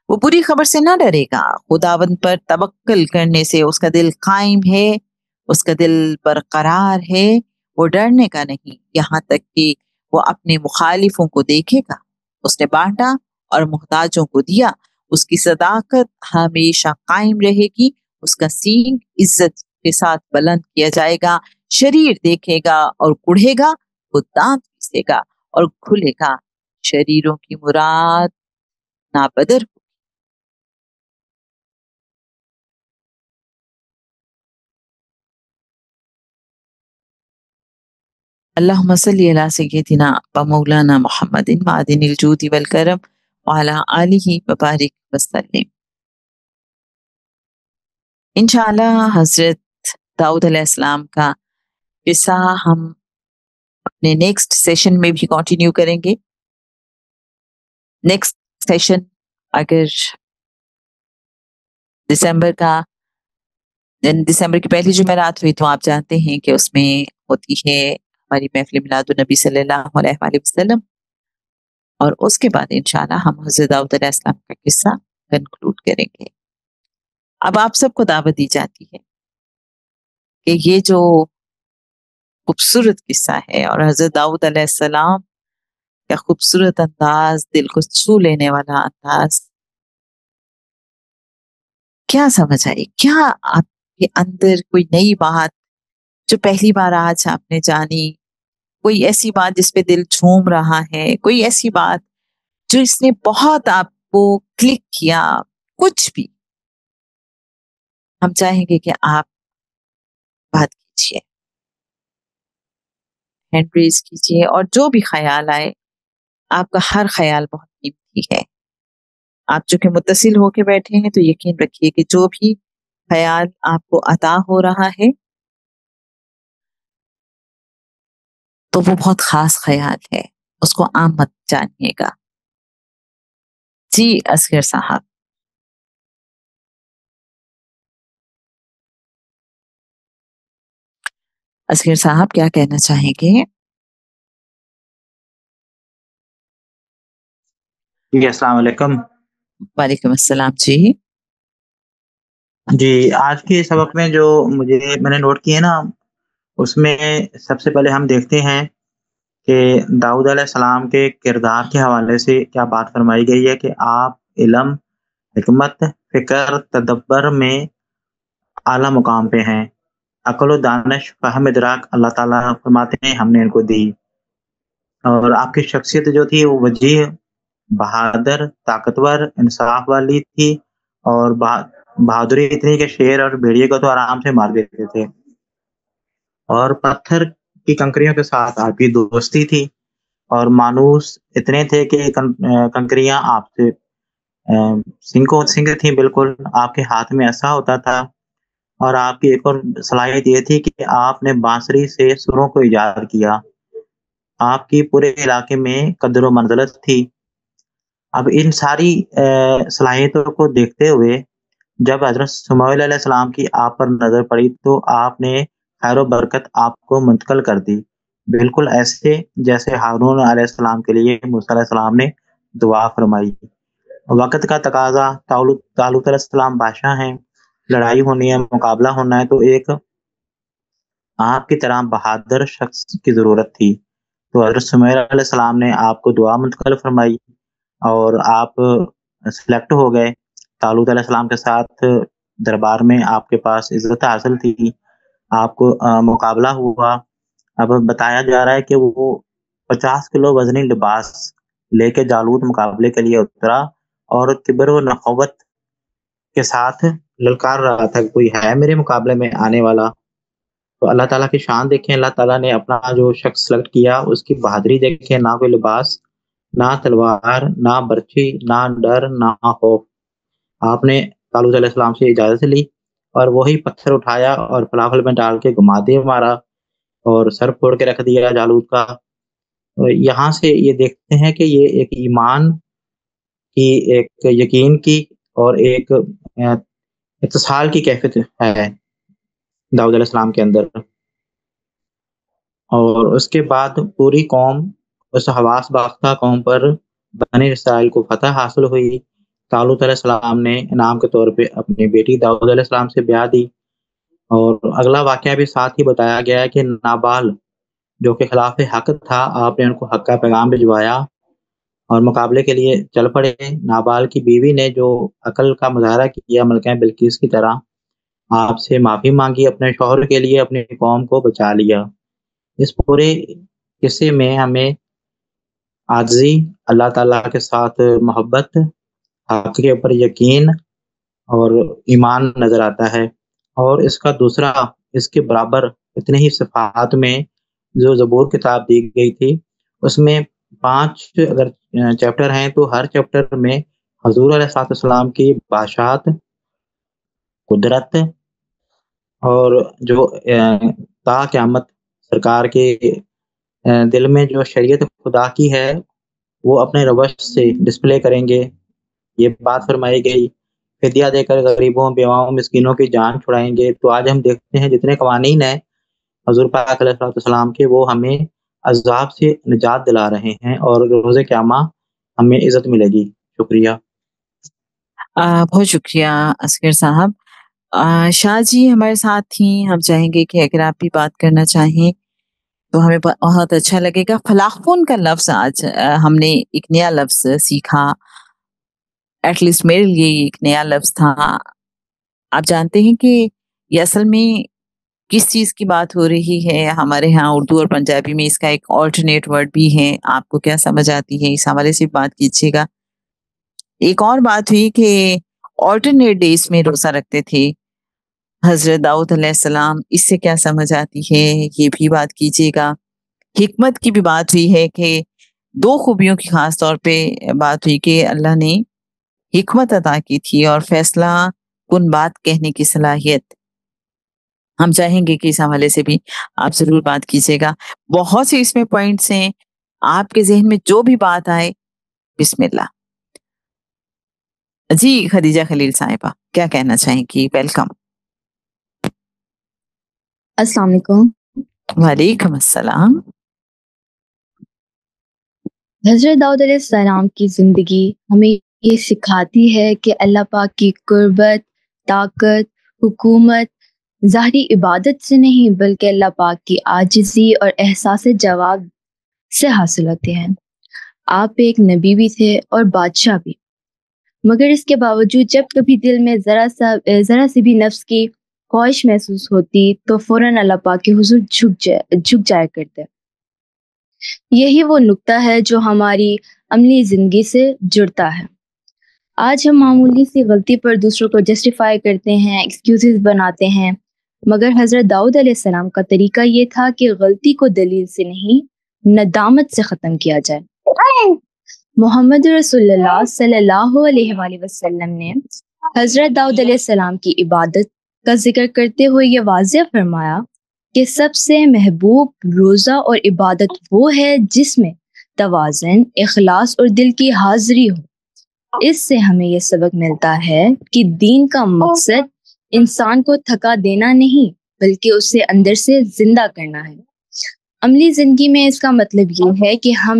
وہ بری خبر سے نہ ڈرے گا، خداوند پر توکل کرنے سے اس کا دل قائم ہے، اس کا دل برقرار ہے۔ وہ ڈرنے کا نہیں، یہاں تک کہ وہ اپنے مخالفوں کو دیکھے گا۔ اس نے بانٹا اور محتاجوں کو دیا، اس کی صداقت ہمیشہ قائم رہے گی۔ اس کا سینگ عزت کے ساتھ بلند کیا جائے گا۔ شریر دیکھے گا اور کڑھے گا، وہ دانت پیسے گا اور کھلے گا۔ شریروں کی مراد نابدر ہو۔ اللہم صلی علی سیدنا و مولانا محمد معدن الجود والکرم وعلی آلہ وبارک وسلم۔ انشاءاللہ حضرت داؤد علیہ السلام کا قصہ ہم اپنے نیکسٹ سیشن میں بھی کنٹینیو کریں گے۔ نیکسٹ سیشن اگر دسمبر کی پہلی جمعرات ہوئی تو آپ جانتے ہیں کہ اس میں ہوتی ہے ہماری محفل میلاد النبی صلی اللہ علیہ وآلہ وسلم، اور اس کے بعد انشاءاللہ ہم حضرت داؤد علیہ السلام کا قصہ کنکلوڈ کریں گے۔ اب آپ سب کو دعوت دی جاتی ہے کہ یہ جو خوبصورت قصہ ہے اور حضرت داؤد علیہ السلام کا خوبصورت انداز، دل کو چھو لینے والا انداز، کیا سمجھ آئی؟ کیا آپ کے اندر کوئی نئی بات جو پہلی بار آج آپ نے جانی، کوئی ایسی بات جس پہ دل جھوم رہا ہے، کوئی ایسی بات جو اس نے بہت آپ کو کلک کیا، کچھ بھی، ہم چاہیں گے کہ آپ بات کیجیے، ہینڈ ریز کیجیے، اور جو بھی خیال آئے آپ کا ہر خیال بہت قیمتی ہے. آپ چونکہ متصل ہو کے بیٹھے ہیں تو یقین رکھیے کہ جو بھی خیال آپ کو عطا ہو رہا ہے تو وہ بہت خاص خیال ہے، اس کو عام مت جانیے گا. جی اصغر صاحب. اصغر صاحب کیا کہنا چاہیں گے؟ جی السلام علیکم. وعلیکم السلام. جی جی آج کے سبق میں جو میں نے نوٹ کیے نا، اس میں سب سے پہلے ہم دیکھتے ہیں کہ داؤد علیہ السلام کے کردار کے حوالے سے کیا بات فرمائی گئی ہے کہ آپ علم، حکمت، فکر، تدبر میں اعلیٰ مقام پہ ہیں. عقل و دانش، فہم، ادراک اللہ تعالیٰ فرماتے ہیں ہم نے ان کو دی. اور آپ کی شخصیت جو تھی وہ وجیح، بہادر، طاقتور، انصاف والی تھی، اور بہادری اتنی کہ شیر اور بھیڑیے کو تو آرام سے مار دیتے تھے. اور پتھر کی کنکریوں کے ساتھ آپ کی دوستی تھی، اور مانوس اتنے تھے کہ کنکریاں آپ سے سنگ تھیں بالکل. آپ کے ہاتھ میں ایسا ہوتا تھا. اور آپ کی ایک اور صلاحیت یہ تھی کہ آپ نے بانسری سے سروں کو ایجاد کیا. آپ کی پورے علاقے میں قدر و منزلت تھی. اب ان ساری صلاحیتوں کو دیکھتے ہوئے جب حضرت سمیع علیہ السلام کی آپ پر نظر پڑی تو آپ نے خیر و برکت آپ کو منتقل کر دی، بالکل ایسے جیسے ہارون علیہ السلام کے لیے موسیٰ علیہ السلام نے دعا فرمائی. وقت کا تقاضا، طالوت علیہ السلام بادشاہ ہیں، لڑائی ہونی ہے، مقابلہ ہونا ہے، تو ایک آپ کی طرح بہادر شخص کی ضرورت تھی. تو حضرت سمیع علیہ السلام نے آپ کو دعا منتقل فرمائی اور آپ سلیکٹ ہو گئے. طالوت علیہ السلام کے ساتھ دربار میں آپ کے پاس عزت حاصل تھی، آپ کو مقابلہ ہوا. اب بتایا جا رہا ہے کہ وہ 50 کلو وزنی لباس لے کے جالوت مقابلے کے لیے اترا اور کبر و نخوت کے ساتھ للکار رہا تھا کہ کوئی ہے میرے مقابلے میں آنے والا. تو اللہ تعالیٰ کی شان دیکھیں، اللہ تعالیٰ نے اپنا جو شخص سلیکٹ کیا اس کی بہادری دیکھیں. نہ کوئی لباس، نہ تلوار، نہ برچھی، نہ ڈر، نہ خوف. آپ نے طالوت علیہ السلام سے اجازت لی اور وہی پتھر اٹھایا اور فلافل میں ڈال کے گھما دے مارا اور سر پھوڑ کے رکھ دیا جالوت کا. یہاں سے یہ دیکھتے ہیں کہ یہ ایک ایمان کی، ایک یقین کی اور ایک اتصال کی کیفیت ہے داؤد علیہ السلام کے اندر. اور اس کے بعد پوری قوم، اس حواس باختہ قوم پر بنی اسرائیل کو فتح حاصل ہوئی. طالوت علیہ السلام نے انعام کے طور پہ اپنی بیٹی داؤد علیہ السلام سے بیاہ دی. اور اگلا واقعہ بھی ساتھ ہی بتایا گیا ہے کہ نابال جو کہ خلاف حق تھا، آپ نے ان کو حق کا پیغام بھجوایا اور مقابلے کے لیے چل پڑے. نابال کی بیوی نے جو عقل کا مظاہرہ کیا ملکہ بلقیس کی طرح، آپ سے معافی مانگی، اپنے شوہر کے لیے اپنی قوم کو بچا لیا. اس پورے قصے میں ہمیں عاجزی، اللہ تعالیٰ کے ساتھ محبت، حق کے اوپر یقین اور ایمان نظر آتا ہے. اور اس کا دوسرا، اس کے برابر اتنے ہی صفحات میں جو زبور کتاب دی گئی تھی، اس میں 5 اگر چیپٹر ہیں تو ہر چیپٹر میں حضور علیہ السلام کی بادشاہت، قدرت، اور جو تا قیامت سرکار کے دل میں جو شریعت خدا کی ہے وہ اپنے روش سے ڈسپلے کریں گے، یہ بات فرمائی گئی. فدیہ دے کر غریبوں، بیواؤں، مسکینوں کی جان چھڑائیں گے. تو آج ہم دیکھتے ہیں جتنے قوانین ہیں حضور پاک علیہ السلام کے، وہ ہمیں عذاب سے نجات دلا رہے ہیں اور روز قیامہ ہمیں عزت ملے گی. شکریہ. بہت شکریہ اصغر صاحب. شاہ جی ہمارے ساتھ تھیں، ہم چاہیں گے کہ اگر آپ بھی بات کرنا چاہیں تو ہمیں بہت اچھا لگے گا. فلاخون کا لفظ آج ہم نے ایک نیا لفظ سیکھا، ایٹ لیسٹ میرے لیے ایک نیا لفظ تھا. آپ جانتے ہیں کہ یہ اصل میں کس چیز کی بات ہو رہی ہے؟ ہمارے ہاں اردو اور پنجابی میں اس کا ایک آلٹرنیٹ ورڈ بھی ہے. آپ کو کیا سمجھ آتی ہے؟ اس حوالے سے بات کیجیے گا. ایک اور بات ہوئی کہ آلٹرنیٹ ڈیز میں روزہ رکھتے تھے حضرت داؤد علیہ السلام، اس سے کیا سمجھ آتی ہے یہ بھی بات کیجیے گا. حکمت کی بھی بات ہوئی ہے کہ دو خوبیوں کی خاص طور پہ بات ہوئی کہ اللہ نے حکمت عطا کی تھی اور فیصلہ کن بات کہنے کی صلاحیت. ہم چاہیں گے کہ اس حوالے سے بھی آپ ضرور بات کیجیے گا. بہت سے اس میں پوائنٹس ہیں، آپ کے ذہن میں جو بھی بات آئے بسم اللہ. جی خدیجہ خلیل صاحبہ کیا کہنا چاہیں گی؟ ویلکم. السلام علیکم. وعلیکم السلام. حضرت داؤد علیہ السلام کی زندگی ہمیں یہ سکھاتی ہے کہ اللہ پاک کی قربت، طاقت، حکومت ظاہری عبادت سے نہیں بلکہ اللہ پاک کی عاجزی اور احساس جواب سے حاصل ہوتے ہیں. آپ ایک نبی بھی تھے اور بادشاہ بھی، مگر اس کے باوجود جب کبھی دل میں ذرا سی بھی نفس کی خواہش محسوس ہوتی تو فوراً اللہ پاک کے حضور جھک جایا کرتے. یہی وہ نقطہ ہے جو ہماری عملی زندگی سے جڑتا ہے. آج ہم معمولی سی غلطی پر دوسروں کو جسٹیفائی کرتے ہیں، ایکسکیوزز بناتے ہیں، مگر حضرت داؤد علیہ السلام کا طریقہ یہ تھا کہ غلطی کو دلیل سے نہیں ندامت سے ختم کیا جائے. محمد رسول اللہ صلی اللہ علیہ وآلہ وسلم نے حضرت داؤد علیہ السلام کی عبادت کا ذکر کرتے ہوئے یہ واضح فرمایا کہ سب سے محبوب روزہ اور عبادت وہ ہے جس میں توازن، اخلاص اور دل کی حاضری ہو. اس سے ہمیں یہ سبق ملتا ہے کہ دین کا مقصد انسان کو تھکا دینا نہیں بلکہ اسے اندر سے زندہ کرنا ہے. عملی زندگی میں اس کا مطلب یہ ہے کہ ہم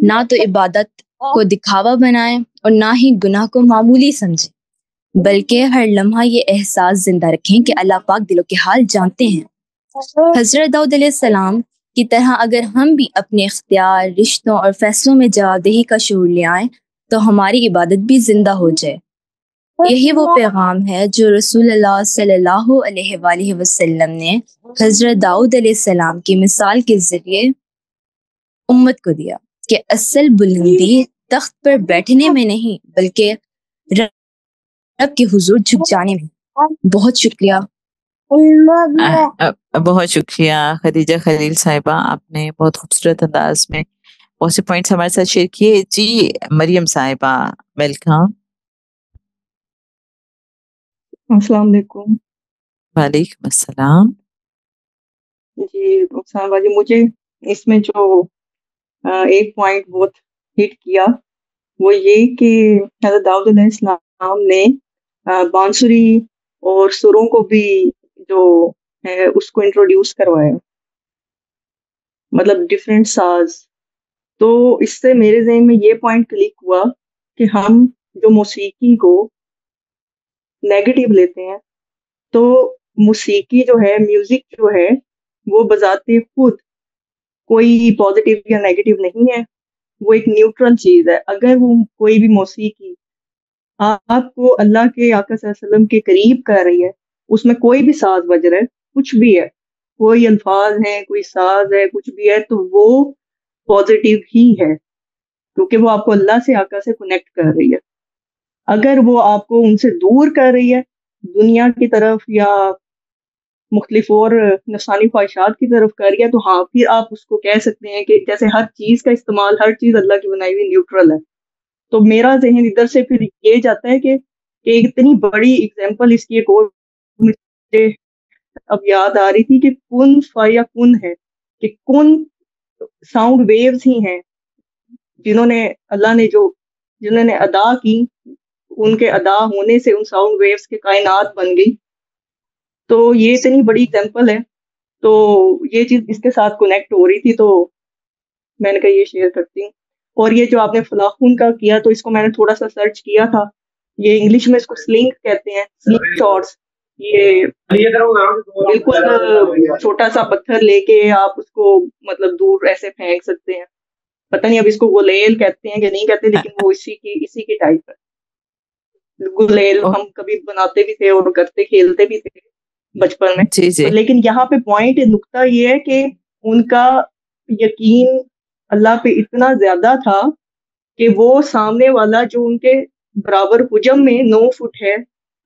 نہ تو عبادت کو دکھاوا بنائیں اور نہ ہی گناہ کو معمولی سمجھیں، بلکہ ہر لمحہ یہ احساس زندہ رکھیں کہ اللہ پاک دلوں کے حال جانتے ہیں. حضرت داؤد علیہ السلام کی طرح اگر ہم بھی اپنے اختیار، رشتوں اور فیصلوں میں جواب دہی کا شعور لے آئیں تو ہماری عبادت بھی زندہ ہو جائے. یہی وہ پیغام ہے جو رسول اللہ صلی اللہ علیہ وآلہ وسلم نے حضرت داؤد علیہ السلام کی مثال کے ذریعے امت کو دیا کہ اصل بلندی تخت پر بیٹھنے میں نہیں بلکہ رب کے حضور جھک جانے میں. بہت شکریہ. بہت شکریہ خدیجہ خلیل صاحبہ، آپ نے بہت خوبصورت انداز میں بہت سے پوائنٹس ہمارے ساتھ شیئر کیے. جی مریم صاحبہ ویلکم. السلام علیکم. وعلیکم السلام. جی رخسان باجی، مجھے اس میں جو ایک پوائنٹ بہت ہٹ کیا وہ یہ کہ حضرت داؤد علیہ السلام نے بانسری اور سروں کو بھی جو ہے اس کو انٹروڈیوس کروایا، مطلب ڈفرینٹ ساز. تو اس سے میرے ذہن میں یہ پوائنٹ کلک ہوا کہ ہم جو موسیقی کو نیگیٹو لیتے ہیں تو موسیقی جو ہے، میوزک جو ہے وہ بذات خود کوئی پازیٹیو یا نیگیٹو نہیں ہے، وہ ایک نیوٹرل چیز ہے. اگر وہ کوئی بھی موسیقی آپ کو اللہ کے آقا صلی اللہ علیہ وسلم کے قریب کر رہی ہے، اس میں کوئی بھی ساز بج رہا ہے، کچھ بھی ہے، کوئی الفاظ ہیں، کوئی ساز ہے، کچھ بھی ہے، تو وہ پازیٹیو ہی ہے کیونکہ وہ آپ کو اللہ سے آقا سے کنیکٹ کر رہی ہے. اگر وہ آپ کو ان سے دور کر رہی ہے، دنیا کی طرف یا مختلف اور نفسانی خواہشات کی طرف کر رہی ہے، تو ہاں پھر آپ اس کو کہہ سکتے ہیں کہ جیسے ہر چیز کا استعمال، ہر چیز اللہ کی بنائی ہوئی نیوٹرل ہے. تو میرا ذہن ادھر سے پھر یہ جاتا ہے کہ ایک اتنی بڑی اگزامپل اس کی ایک اور مجھے اب یاد آ رہی تھی کہ کن فایا کن ہے، کہ کن ساؤنڈ ویوز ہی ہیں جنہوں نے اللہ نے جنہوں نے ادا کی، ان کے ادا ہونے سے ان ساؤنڈ ویوز کے کائنات بن گئی. تو یہ اتنی بڑی ایگزامپل ہے، تو یہ چیز اس کے ساتھ کنیکٹ ہو رہی تھی تو میں نے کہا یہ شیئر کرتی ہوں. اور یہ جو آپ نے فلاخون کا کیا تو اس کو میں نے تھوڑا سا سرچ کیا تھا، یہ انگلش میں اس کو سلنگ کہتے ہیں، سلنگ شاٹس. یہ بالکل چھوٹا سا پتھر لے کے آپ اس کو مطلب دور ایسے پھینک سکتے ہیں. پتہ نہیں اب اس کو گلیل کہتے ہیں کہ نہیں کہتے، لیکن وہ اسی کی ٹائپ ہے. گلیل ہم کبھی بناتے بھی تھے اور کرتے کھیلتے بھی تھے بچپن میں. جی لیکن یہاں پہ پوائنٹ نقطہ یہ ہے کہ ان کا یقین اللہ پہ اتنا زیادہ تھا کہ وہ سامنے والا جو ان کے برابر حجم میں 9 فٹ ہے،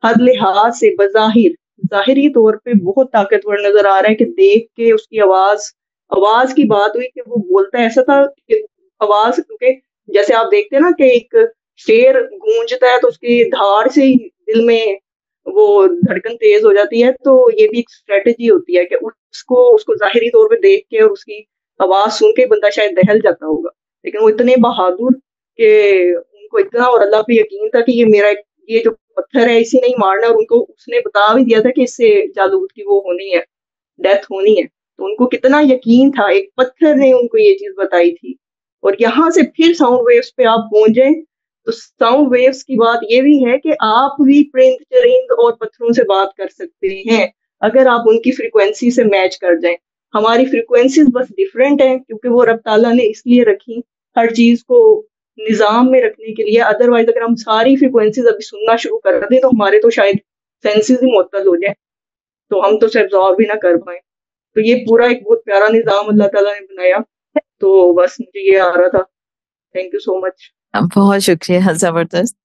ہر لحاظ سے ظاہری طور پہ بہت طاقتور نظر آ رہا ہے، کہ دیکھ کے اس کی آواز کی بات ہوئی کہ وہ بولتا ایسا تھا کہ آواز، کیونکہ جیسے آپ دیکھتے ہیں نا کہ ایک شیر گونجتا ہے تو اس کی دھاڑ سے ہی دل میں وہ دھڑکن تیز ہو جاتی ہے، تو یہ بھی ایک اسٹریٹجی ہوتی ہے کہ اس کو ظاہری طور پہ دیکھ کے اور اس کی آواز سن کے بندہ شاید دہل جاتا ہوگا، لیکن وہ اتنے بہادر کہ ان کو اتنا اور اللہ پہ یقین تھا کہ یہ جو پتھر ہے اسی نہیں مارنا، اور ان کو اس نے بتا بھی دیا تھا کہ اس سے جالوت کی وہ ہونی ہے، ڈیتھ ہونی ہے، تو ان کو کتنا یقین تھا، ایک پتھر نے ان کو یہ چیز بتائی تھی۔ اور یہاں سے پھر ساؤنڈ ویوز پہ آپ پہنچیں تو ساؤنڈ ویوز کی بات یہ بھی ہے کہ آپ بھی پرند چرند اور پتھروں سے بات کر سکتے ہیں اگر آپ ان کی فریکوینسی سے میچ کر جائیں۔ ہماری فریکوینسیز بس ڈفرینٹ ہیں کیونکہ وہ رب تعالیٰ نے اس لیے رکھی ہر چیز کو نظام میں رکھنے کے لیے، ادروائز اگر ہم ساری فریکوینسیز ابھی سننا شروع کر دیں تو ہمارے تو شاید سینسز ہی معطل ہو جائیں، تو ہم تو ابزارب بھی نہ کر پائیں۔ تو یہ پورا ایک بہت پیارا نظام اللہ تعالیٰ نے بنایا، تو بس مجھے یہ آ رہا تھا۔ تھینک یو سو مچ۔ بہت شکریہ، زبردست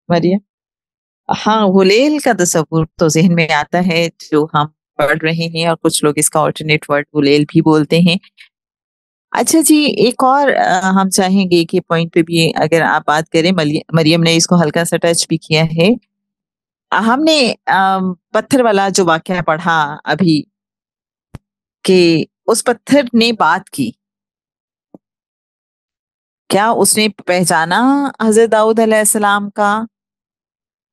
مریم۔ ہاں، غلیل کا تصور تو ذہن میں آتا ہے جو ہم پڑھ رہے ہیں، اور کچھ لوگ اس کا آلٹرنیٹ ورڈ غلیل بھی بولتے ہیں۔ اچھا جی، ایک اور ہم چاہیں گے کہ پوائنٹ پہ بھی اگر آپ بات کریں، مریم نے اس کو ہلکا سا ٹچ بھی کیا ہے۔ ہم نے پتھر والا جو واقعہ پڑھا ابھی کہ اس پتھر نے بات کی، کیا اس نے پہچانا حضرت داؤد علیہ السلام کا؟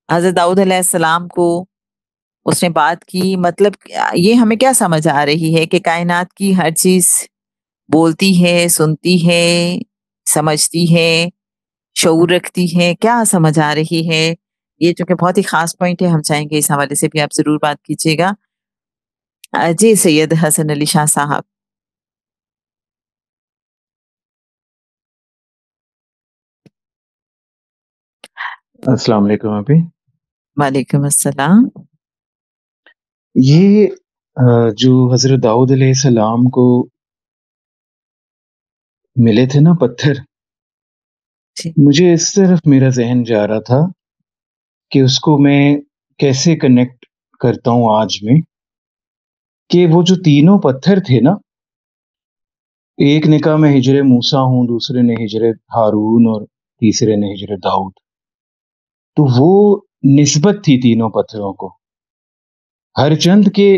حضرت داؤد علیہ السلام کو اس نے بات کی، مطلب یہ ہمیں کیا سمجھ آ رہی ہے کہ کائنات کی ہر چیز بولتی ہے، سنتی ہے، سمجھتی ہے، شعور رکھتی ہے، کیا سمجھ آ رہی ہے؟ یہ چونکہ بہت ہی خاص پوائنٹ ہے، ہم چاہیں گے اس حوالے سے بھی آپ ضرور بات کیجیے گا۔ جی سید حسن علی شاہ صاحب۔ السلام علیکم ابھی۔ وعلیکم السلام۔ یہ جو حضرت داؤد علیہ السلام کو ملے تھے نا پتھر، مجھے اس طرف میرا ذہن جا رہا تھا کہ اس کو میں کیسے کنیکٹ کرتا ہوں آج میں، کہ وہ جو تینوں پتھر تھے نا، ایک نے کہا میں ہجر موسیٰ ہوں، دوسرے نے ہجر ہارون، اور تیسرے نے ہجر داؤد، تو وہ نسبت تھی تینوں پتھروں کو، ہر چند کے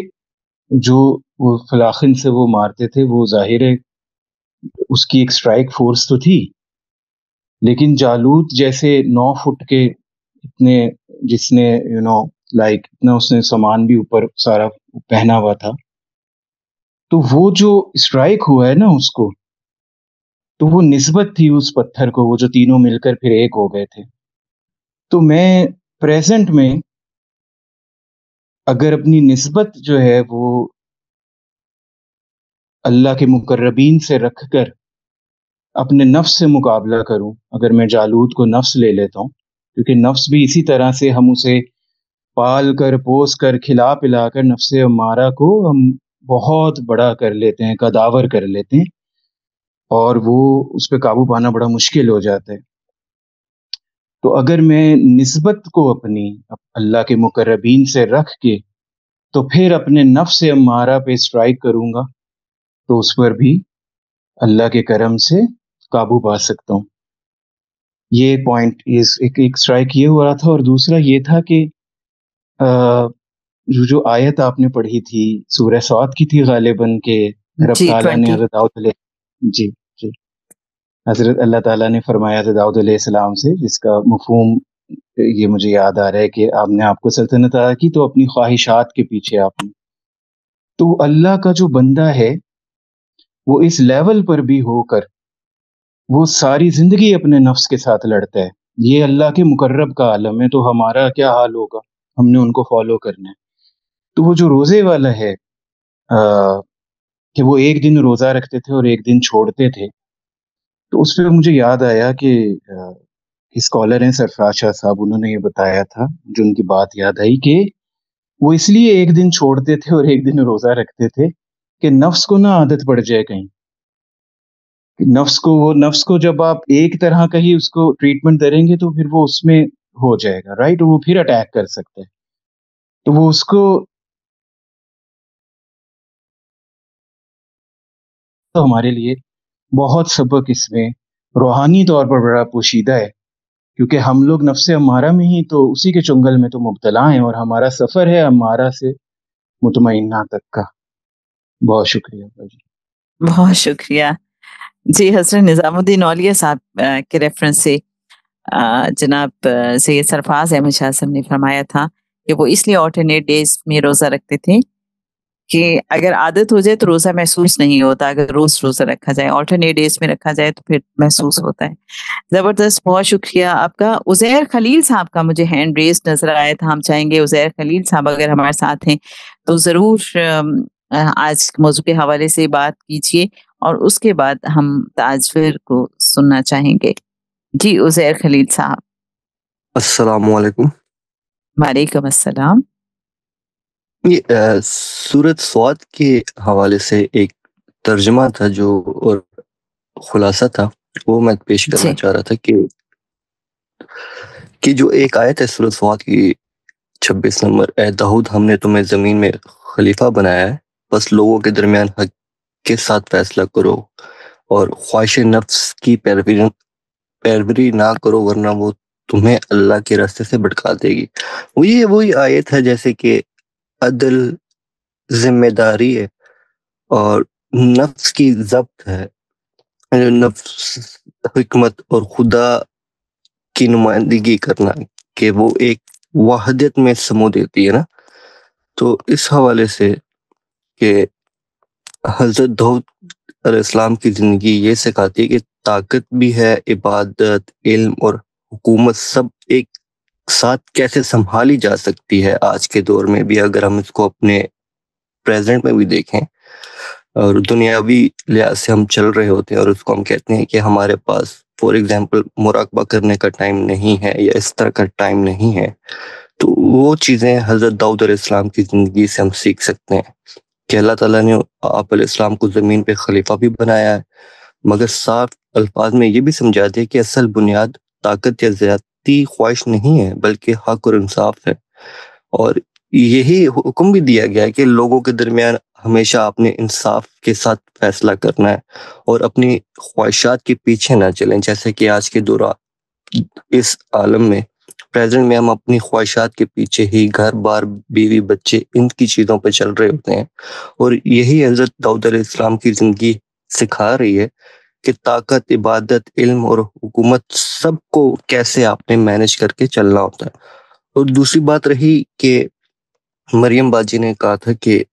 جو وہ فلاخن سے وہ مارتے تھے، وہ ظاہر ہے اس کی ایک سٹرائک فورس تو تھی، لیکن جالوت جیسے 9 فٹ کے اتنے، جس نے لائک اتنا اس نے سامان بھی اوپر سارا پہنا ہوا تھا، تو وہ جو اسٹرائک ہوا ہے نا اس کو، تو وہ نسبت تھی اس پتھر کو، وہ جو تینوں مل کر پھر ایک ہو گئے تھے۔ تو میں پریزنٹ میں اگر اپنی نسبت جو ہے وہ اللہ کے مقربین سے رکھ کر اپنے نفس سے مقابلہ کروں، اگر میں جالوت کو نفس لے لیتا ہوں، کیونکہ نفس بھی اسی طرح سے ہم اسے پال کر پوس کر کھلا پلا کر نفس امارہ کو ہم بہت بڑا کر لیتے ہیں، قداور کر لیتے ہیں، اور وہ اس پہ قابو پانا بڑا مشکل ہو جاتا ہے۔ تو اگر میں نسبت کو اپنی اللہ کے مقربین سے رکھ کے تو پھر اپنے نفس امارہ پہ اسٹرائک کروں گا، تو اس پر بھی اللہ کے کرم سے قابو پا سکتا ہوں۔ یہ پوائنٹ ایک اسٹرائک یہ ہوا تھا، اور دوسرا یہ تھا کہ جو آیت آپ نے پڑھی تھی سورہ صاد کی تھی غالباً، کہ رب تعالیٰ نے حضرت داؤد علیہ جی حضرت اللہ تعالیٰ نے فرمایا حضرت داؤد علیہ السلام سے، جس کا مفہوم یہ مجھے یاد آ رہا ہے کہ آپ نے آپ کو سلطنت عطا کی تو اپنی خواہشات کے پیچھے آپ نے، تو اللہ کا جو بندہ ہے وہ اس لیول پر بھی ہو کر وہ ساری زندگی اپنے نفس کے ساتھ لڑتا ہے۔ یہ اللہ کے مقرب کا عالم ہے، تو ہمارا کیا حال ہوگا؟ ہم نے ان کو فالو کرنا ہے۔ تو وہ جو روزے والا ہے کہ وہ ایک دن روزہ رکھتے تھے اور ایک دن چھوڑتے تھے، تو اس پہ مجھے یاد آیا کہ اسکالر ہیں سرفراز شاہ صاحب، انہوں نے یہ بتایا تھا، جو ان کی بات یاد آئی، کہ وہ اس لیے ایک دن چھوڑتے تھے اور ایک دن روزہ رکھتے تھے کہ نفس کو نہ عادت پڑ جائے کہیں، نفس کو جب آپ ایک طرح کا ہی اس کو ٹریٹمنٹ کریں گے تو پھر وہ اس میں ہو جائے گا، رائٹ، وہ پھر اٹیک کر سکتا ہے۔ تو وہ اس کو تو ہمارے لیے بہت سبق اس میں روحانی طور پر بڑا پوشیدہ ہے، کیونکہ ہم لوگ نفس امارہ میں ہی تو اسی کے چنگل میں تو مبتلا ہیں، اور ہمارا سفر ہے امارہ سے مطمئنہ تک کا۔ بہت شکریہ جی۔ بہت شکریہ جی۔ حضرت نظام الدین اولیاء صاحب کے ریفرنس سے جناب سید سرفراز احمد شاہ صاحب نے فرمایا تھا کہ وہ اس لیے آلٹرنیٹ ڈیز میں روزہ رکھتے تھے کہ اگر عادت ہو جائے تو روزہ محسوس نہیں ہوتا، اگر روز روزہ رکھا جائے، آلٹرنیٹ ڈیز میں رکھا جائے تو پھر محسوس ہوتا ہے۔ زبردست، بہت شکریہ آپ کا۔ عزیر خلیل صاحب کا مجھے ہینڈ ریز نظر آیا تھا، ہم چاہیں گے عزیر خلیل صاحب اگر ہمارے ساتھ ہیں تو ضرور آج موضوع کے حوالے سے بات کیجیے، اور اس کے بعد ہم تاجور کو سننا چاہیں گے۔ جی عزیر خلیل صاحب۔ السلام علیکم۔ وعلیکم السلام۔ یہ سورۃ صاد کے حوالے سے ایک ترجمہ تھا جو اور خلاصہ تھا، وہ میں پیش کرنا چاہ رہا تھا کہ جو ایک آیت ہے سورۃ صاد کی 26 نمبر، اے داؤد ہم نے تمہیں زمین میں خلیفہ بنایا ہے، بس لوگوں کے درمیان حق کے ساتھ فیصلہ کرو اور خواہش نفس کی پیروی نہ کرو ورنہ وہ تمہیں اللہ کے راستے سے بھٹکا دے گی۔ وہی آیت ہے جیسے کہ عدل، ذمہ داری ہے اور نفس کی ضبط ہے، نفس، حکمت اور خدا کی نمائندگی کرنا، کہ وہ ایک وحدت میں سمو دیتی ہے نا۔ تو اس حوالے سے کہ حضرت داؤد علیہ السلام کی زندگی یہ سکھاتی ہے کہ طاقت بھی ہے، عبادت، علم اور حکومت سب ایک ساتھ کیسے سنبھالی جا سکتی ہے آج کے دور میں بھی، اگر ہم اس کو اپنے پریزنٹ میں بھی دیکھیں اور دنیاوی لحاظ سے ہم چل رہے ہوتے ہیں اور اس کو ہم کہتے ہیں کہ ہمارے پاس فور ایگزامپل مراقبہ کرنے کا ٹائم نہیں ہے یا اس طرح کا ٹائم نہیں ہے، تو وہ چیزیں حضرت داؤد علیہ السلام کی زندگی سے ہم سیکھ سکتے ہیں کہ اللہ تعالیٰ نے آپ علیہ السلام کو زمین پہ خلیفہ بھی بنایا ہے، مگر صاف الفاظ میں یہ بھی سمجھا دیا کہ اصل بنیاد طاقت یا زیادتی خواہش نہیں ہے بلکہ حق اور انصاف ہے، اور یہی حکم بھی دیا گیا ہے کہ لوگوں کے درمیان ہمیشہ اپنے انصاف کے ساتھ فیصلہ کرنا ہے اور اپنی خواہشات کے پیچھے نہ چلیں، جیسے کہ آج کے دوران اس عالم میں پریزنٹ میں ہم اپنی خواہشات کے پیچھے ہی گھر بار، بیوی، بچے، ان کی چیزوں پہ چل رہے ہوتے ہیں، اور یہی حضرت داؤد علیہ السلام کی زندگی سکھا رہی ہے کہ طاقت، عبادت، علم اور حکومت سب کو کیسے آپ نے مینج کر کے چلنا ہوتا ہے۔ اور دوسری بات رہی کہ مریم باجی نے کہا تھا کہ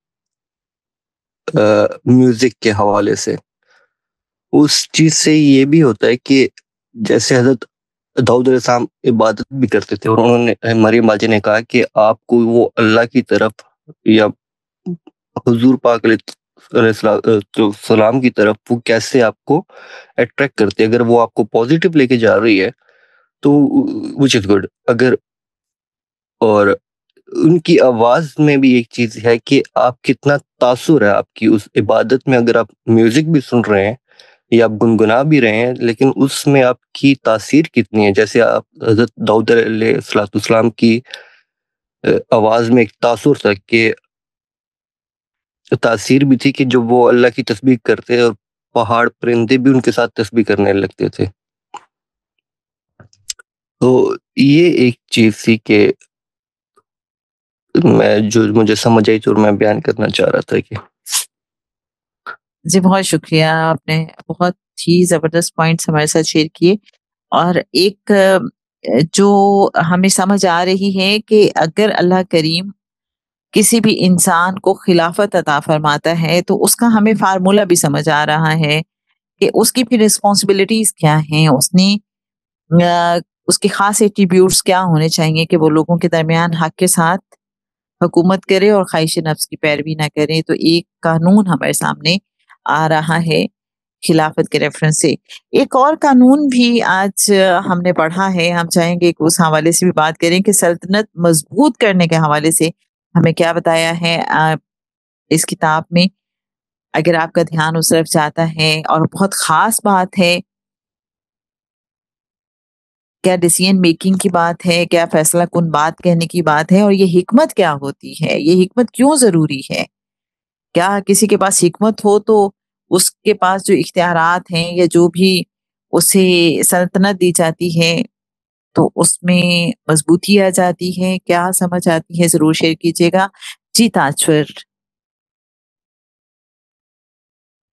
میوزک کے حوالے سے، اس چیز سے یہ بھی ہوتا ہے کہ جیسے حضرت داؤد علیہ السلام عبادت بھی کرتے تھے، اور انہوں نے، مریم باجی نے کہا کہ آپ کو وہ اللہ کی طرف یا حضور پاک علیہ السلام کی طرف وہ کیسے آپ کو اٹریکٹ کرتے، اگر وہ آپ کو پازیٹیو لے کے جا رہی ہے تو وچ از گڈ، اگر، اور ان کی آواز میں بھی ایک چیز ہے کہ آپ کتنا تاثر ہے آپ کی اس عبادت میں، اگر آپ میوزک بھی سن رہے ہیں یا آپ گنگنا بھی رہے ہیں لیکن اس میں آپ کی تاثیر کتنی ہے، جیسے آپ حضرت داؤد علیہ السلام کی آواز میں ایک تاثر تھا، کہ تاثیر بھی تھی کہ جب وہ اللہ کی تسبیح کرتے اور پہاڑ، پرندے بھی ان کے ساتھ تسبیح کرنے لگتے تھے۔ تو یہ ایک چیز تھی کہ میں جو مجھے سمجھ آئی تو میں بیان کرنا چاہ رہا تھا کہ جی بہت شکریہ، آپ نے بہت ہی زبردست پوائنٹس ہمارے ساتھ شیئر کیے، اور ایک جو ہمیں سمجھ آ رہی ہے کہ اگر اللہ کریم کسی بھی انسان کو خلافت عطا فرماتا ہے تو اس کا ہمیں فارمولہ بھی سمجھ آ رہا ہے کہ اس کی پھر رسپانسبلٹیز کیا ہیں، اس کے خاص ایٹریبیوٹس کیا ہونے چاہیے کہ وہ لوگوں کے درمیان حق کے ساتھ حکومت کرے اور خواہش نفس کی پیروی نہ کرے۔ تو ایک قانون ہمارے سامنے آ رہا ہے خلافت کے ریفرنس سے۔ ایک اور قانون بھی آج ہم نے پڑھا ہے، ہم چاہیں گے کہ اس حوالے سے بھی بات کریں کہ سلطنت مضبوط کرنے کے حوالے سے ہمیں کیا بتایا ہے اس کتاب میں، اگر آپ کا دھیان اس طرف جاتا ہے، اور بہت خاص بات ہے، کیا ڈیسیژن میکنگ کی بات ہے، کیا فیصلہ کن بات کہنے کی بات ہے، اور یہ حکمت کیا ہوتی ہے، یہ حکمت کیوں ضروری ہے، کیا کسی کے پاس حکمت ہو تو اس کے پاس جو اختیارات ہیں یا جو بھی اسے سلطنت دی جاتی ہے تو اس میں مضبوطی آ جاتی ہے، کیا سمجھ آتی ہے، ضرور شیئر کیجیے گا۔ جی تاجور۔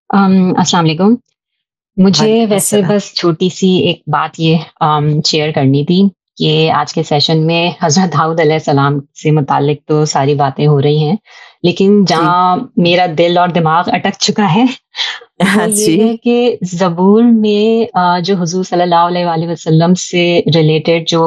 السلام علیکم۔ مجھے وعلیکم ویسے السلام۔ بس چھوٹی سی ایک بات یہ شیئر کرنی تھی کہ آج کے سیشن میں حضرت داؤد علیہ السلام سے متعلق تو ساری باتیں ہو رہی ہیں، لیکن جہاں میرا دل اور دماغ اٹک چکا ہے وہ یہ ہے کہ زبور میں جو حضور صلی اللہ علیہ وآلہ وسلم سے ریلیٹڈ جو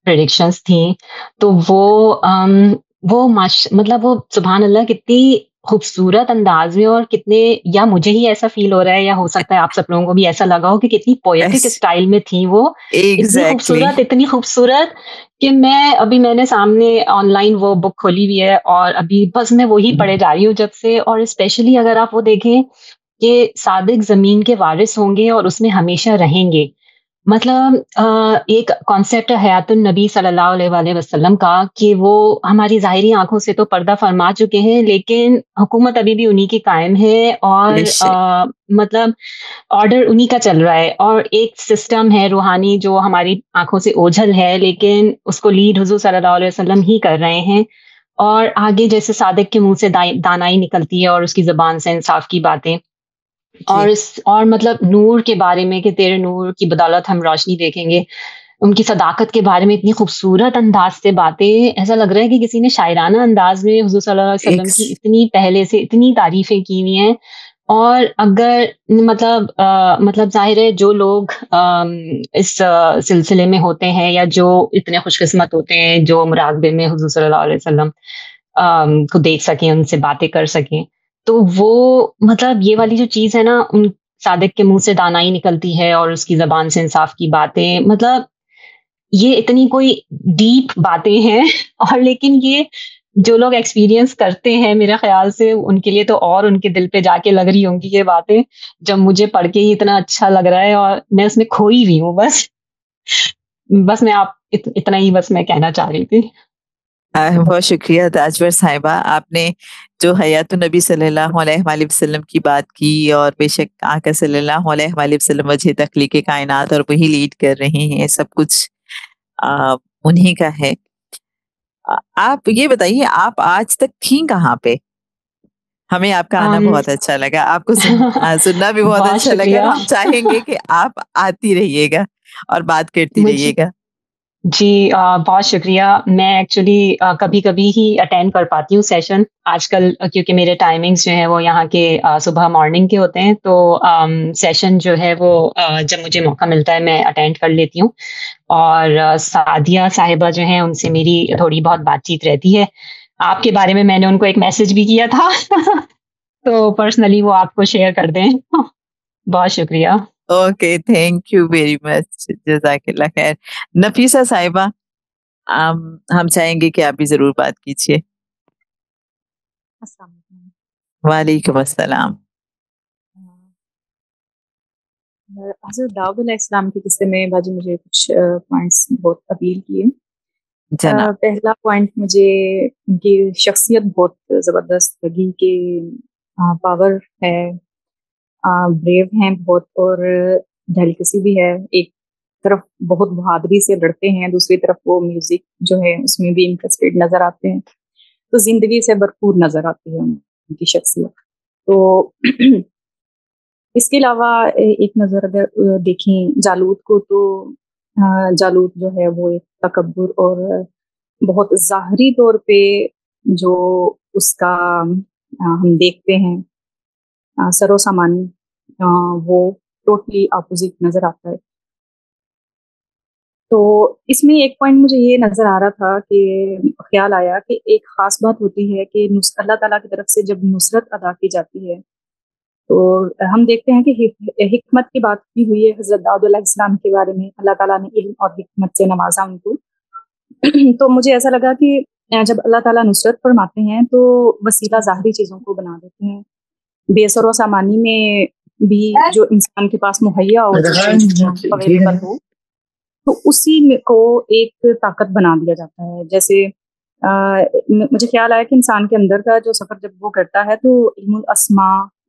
پریڈکشنز تھیں تو وہ مطلب وہ سبحان اللہ کتنی خوبصورت انداز میں اور کتنے، یا مجھے ہی ایسا فیل ہو رہا ہے یا ہو سکتا ہے آپ سب لوگوں کو بھی ایسا لگا ہو کہ کتنی پوئٹک اسٹائل میں تھی وہ، اتنی خوبصورت کہ میں نے سامنے آن لائن وہ بک کھولی ہوئی ہے اور ابھی بس میں وہی پڑھے جا رہی ہوں جب سے۔ اور اسپیشلی اگر آپ وہ دیکھیں کہ صادق زمین کے وارث ہوں گے اور اس میں ہمیشہ رہیں گے، مطلب ایک کانسیپٹ حیات النبی صلی اللہ علیہ وآلہ وسلم کا کہ وہ ہماری ظاہری آنکھوں سے تو پردہ فرما چکے ہیں لیکن حکومت ابھی بھی انہی کی قائم ہے اور مطلب آرڈر انہی کا چل رہا ہے، اور ایک سسٹم ہے روحانی جو ہماری آنکھوں سے اوجھل ہے لیکن اس کو لیڈ حضور صلی اللہ علیہ وسلم ہی کر رہے ہیں۔ اور آگے جیسے صادق کے منہ سے دانائی نکلتی ہے اور اس کی زبان سے انصاف کی باتیں، اور مطلب نور کے بارے میں کہ تیرے نور کی بدولت ہم روشنی دیکھیں گے، ان کی صداقت کے بارے میں اتنی خوبصورت انداز سے باتیں، ایسا لگ رہا ہے کہ کسی نے شاعرانہ انداز میں حضور صلی اللہ علیہ وسلم کی اتنی پہلے سے اتنی تعریفیں کی ہوئی ہیں۔ اور اگر مطلب ظاہر ہے جو لوگ اس سلسلے میں ہوتے ہیں یا جو اتنے خوش قسمت ہوتے ہیں جو مراقبے میں حضور صلی اللہ علیہ وسلم کو دیکھ سکیں، ان سے باتیں کر سکیں، تو وہ مطلب یہ والی جو چیز ہے نا، ان صادق کے منہ سے دانائی نکلتی ہے اور اس کی زبان سے انصاف کی باتیں، مطلب یہ اتنی کوئی ڈیپ باتیں ہیں، اور لیکن یہ جو لوگ ایکسپیرینس کرتے ہیں میرے خیال سے ان کے لیے تو اور ان کے دل پہ جا کے لگ رہی ہوں گی یہ باتیں، جب مجھے پڑھ کے ہی اتنا اچھا لگ رہا ہے اور میں اس میں کھوئی ہوئی ہوں۔ بس میں آپ اتنا ہی بس میں کہنا چاہ رہی تھی۔ بہت شکریہ تاجور صاحبہ، آپ نے جو حیات النبی صلی اللہ علیہ وآلہ وسلم کی بات کی، اور بے شک آقا صلی اللہ علیہ وآلہ وسلم وجہ تخلیق کائنات اور وہی لیڈ کر رہے ہیں، سب کچھ انہی کا ہے۔ آپ یہ بتائیے آپ آج تک تھیں کہاں پہ؟ ہمیں آپ کا آنا بہت اچھا لگا، آپ کو سننا بھی بہت اچھا لگا، ہم چاہیں گے کہ آپ آتی رہیے گا اور بات کرتی رہیے گا۔ جی بہت شکریہ۔ میں ایکچولی کبھی کبھی ہی اٹینڈ کر پاتی ہوں سیشن آج کل، کیونکہ میرے ٹائمنگز جو ہیں وہ یہاں کے صبح مارننگ کے ہوتے ہیں، تو سیشن جو ہے وہ جب مجھے موقع ملتا ہے میں اٹینڈ کر لیتی ہوں، اور سعدیہ صاحبہ جو ہیں ان سے میری تھوڑی بہت بات چیت رہتی ہے۔ آپ کے بارے میں نے ان کو ایک میسج بھی کیا تھا تو پرسنلی وہ آپ کو شیئر کر دیں۔ بہت شکریہ۔ Okay, thank you very much, جزاک اللہ خیر۔ نفیسہ صاحبہ، ہم چاہیں گے کہ آپ بھی ضرور بات کیجیے۔ السلام علیکم۔ وعلیکم السلام۔ حضرت داؤد علیہ السلام کے قصے میں باجی مجھے کچھ پوائنٹس بہت اپیل کیے۔ پہلا پوائنٹ مجھے ان کی شخصیت بہت زبردست لگی کہ پاور ہے، بریو ہیں بہت، اور ڈیلیکسی بھی ہے، ایک طرف بہت بہادری سے لڑتے ہیں، دوسری طرف وہ میوزک جو ہے اس میں بھی انٹرسٹیڈ نظر آتے ہیں، تو زندگی سے بھرپور نظر آتی ہے ان کی شخصیت۔ تو اس کے علاوہ ایک نظر اگر دیکھیں جالوت کو، تو جالوت جو ہے وہ ایک تکبر اور بہت ظاہری طور پہ جو اس کا ہم دیکھتے ہیں سر و سامانی، وہ ٹوٹلی اپوزٹ نظر آتا ہے۔ تو اس میں ایک پوائنٹ مجھے یہ نظر آ رہا تھا کہ خیال آیا کہ ایک خاص بات ہوتی ہے کہ اللہ تعالیٰ کی طرف سے جب نصرت ادا کی جاتی ہے تو ہم دیکھتے ہیں کہ حکمت کی بات کی ہوئی ہے حضرت داؤد علیہ السلام کے بارے میں، اللہ تعالیٰ نے علم اور حکمت سے نوازا ان کو۔ تو مجھے ایسا لگا کہ جب اللہ تعالیٰ نصرت فرماتے ہیں تو وسیلہ ظاہری چیزوں کو بنا دیتے ہیں، بے سر و سامانی میں بھی جو انسان کے پاس مہیا ہو، اویلیبل ہو، تو اسی کو ایک طاقت بنا دیا جاتا ہے۔ جیسے مجھے خیال آیا کہ انسان کے اندر کا جو سفر جب وہ کرتا ہے تو علم الاسماء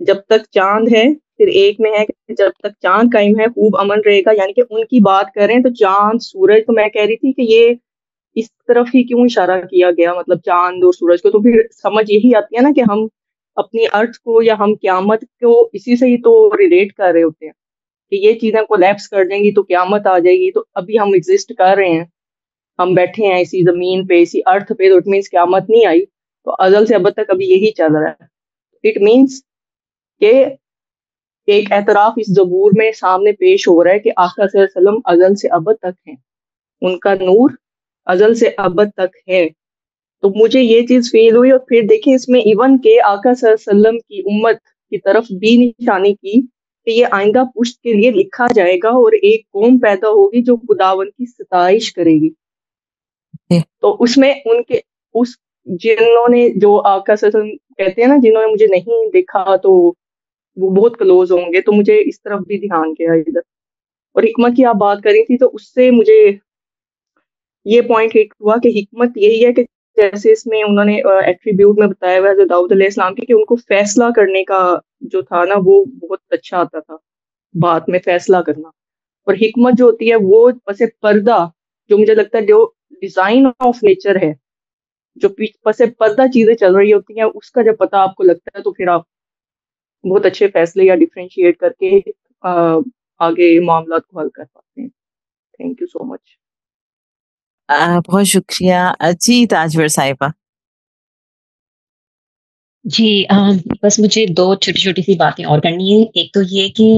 جب تک چاند ہے، پھر ایک میں ہے کہ جب تک چاند قائم ہے خوب امن رہے گا. یعنی کہ ان کی بات کریں تو چاند سورج، تو میں کہہ رہی تھی کہ یہ اس طرف ہی کیوں اشارہ کیا گیا، مطلب چاند اور سورج کو. تو پھر سمجھ یہی آتی ہے نا کہ ہم اپنی ارتھ کو یا ہم قیامت کو اسی سے ہی تو ریلیٹ کر رہے ہوتے ہیں کہ یہ چیزیں کولیپس کر جائیں گی تو قیامت آ جائے گی. تو ابھی ہم ایگزسٹ کر رہے ہیں، ہم بیٹھے ہیں اسی زمین پہ، اسی ارتھ پہ، تو اٹ مینس قیامت نہیں آئی. تو ازل سے اب تک ابھی یہی چل رہا ہے. اٹ مینس کہ ایک اعتراف اس زبور میں سامنے پیش ہو رہا ہے کہ آقا صلی اللہ علیہ وسلم ازل سے ابد تک ہیں، ان کا نور ازل سے ابد تک ہے. تو مجھے یہ چیز فیل ہوئی. اور پھر دیکھیں اس میں ایون کہ آقا صلی اللہ علیہ وسلم کی امت کی طرف بھی نشانی کی کہ یہ آئندہ پشت کے لیے لکھا جائے گا اور ایک قوم پیدا ہوگی جو خداوند کی ستائش کرے گی. تو اس میں ان کے اس جنہوں نے جو آقا صلی اللہ علیہ وسلم کہتے ہیں نا، جنہوں نے مجھے نہیں دیکھا تو وہ بہت کلوز ہوں گے، تو مجھے اس طرف بھی دھیان گیا ادھر. اور حکمت کی آپ بات کری تھی تو اس سے مجھے یہ پوائنٹ ہٹ ہوا کہ حکمت یہی ہے کہ جیسے اس میں انہوں نے ایٹریبیوٹ میں بتایا ہوا ہے داؤد علیہ السلام کی کہ ان کو فیصلہ کرنے کا جو تھا نا وہ بہت اچھا آتا تھا، بات میں فیصلہ کرنا. اور حکمت جو ہوتی ہے وہ پس پردہ، جو مجھے لگتا ہے جو ڈیزائن آف نیچر ہے، جو پس پردہ چیزیں چل رہی ہوتی ہیں، اس کا جب پتہ آپ کو لگتا ہے تو پھر آپ بہت اچھے فیصلے یا ڈیفرینشیٹ کر کے آگے معاملات کو حل کر پاتے ہیں. تھینک یو سو مچ. بہت شکریہ جی. تاجور صاحبہ. جی بس مجھے 2 چھوٹی چھوٹی سی باتیں اور کرنی ہے. ایک تو یہ کہ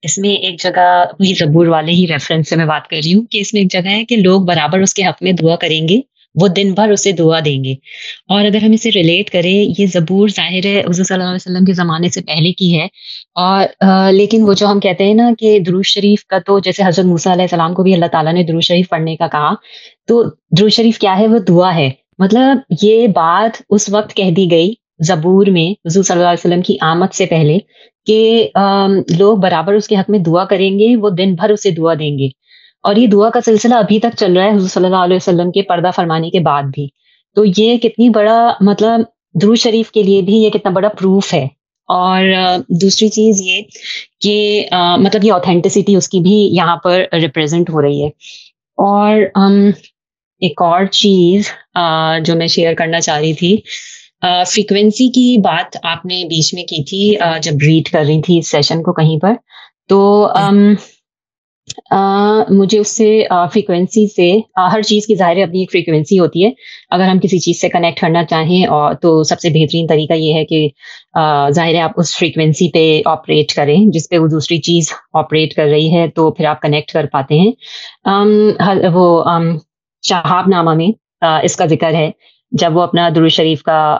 اس میں ایک جگہ وہی زبور والے ہی ریفرنس سے میں بات کر رہی ہوں کہ اس میں ایک جگہ ہے کہ لوگ برابر اس کے حق میں دعا کریں گے، وہ دن بھر اسے دعا دیں گے. اور اگر ہم اسے ریلیٹ کریں، یہ زبور ظاہر ہے حضور صلی اللہ علیہ وسلم کے زمانے سے پہلے کی ہے. اور لیکن وہ جو ہم کہتے ہیں نا کہ درود شریف کا، تو جیسے حضرت موسیٰ علیہ السلام کو بھی اللہ تعالیٰ نے درود شریف پڑھنے کا کہا، تو درود شریف کیا ہے؟ وہ دعا ہے. مطلب یہ بات اس وقت کہہ دی گئی زبور میں حضور صلی اللہ علیہ وسلم کی آمد سے پہلے کہ لوگ برابر اس کے حق میں دعا کریں گے، وہ دن بھر اسے دعا دیں گے. اور یہ دعا کا سلسلہ ابھی تک چل رہا ہے حضور صلی اللہ علیہ وسلم کے پردہ فرمانے کے بعد بھی. تو یہ کتنی بڑا، مطلب درود شریف کے لیے بھی یہ کتنا بڑا پروف ہے. اور دوسری چیز یہ کہ مطلب یہ آتھینٹسٹی اس کی بھی یہاں پر ریپریزنٹ ہو رہی ہے. اور ایک اور چیز جو میں شیئر کرنا چاہ رہی تھی، فریکوینسی کی بات آپ نے بیچ میں کی تھی جب ریڈ کر رہی تھی اس سیشن کو کہیں پر. تو مجھے اس سے فریکوینسی سے ہر چیز کی ظاہر اپنی ایک فریکوینسی ہوتی ہے. اگر ہم کسی چیز سے کنیکٹ کرنا چاہیں اور تو سب سے بہترین طریقہ یہ ہے کہ ظاہر ہے آپ اس فریکوینسی پہ آپریٹ کریں جس پہ وہ دوسری چیز آپریٹ کر رہی ہے، تو پھر آپ کنیکٹ کر پاتے ہیں. وہ شہاب نامہ میں اس کا ذکر ہے جب وہ اپنا درود شریف کا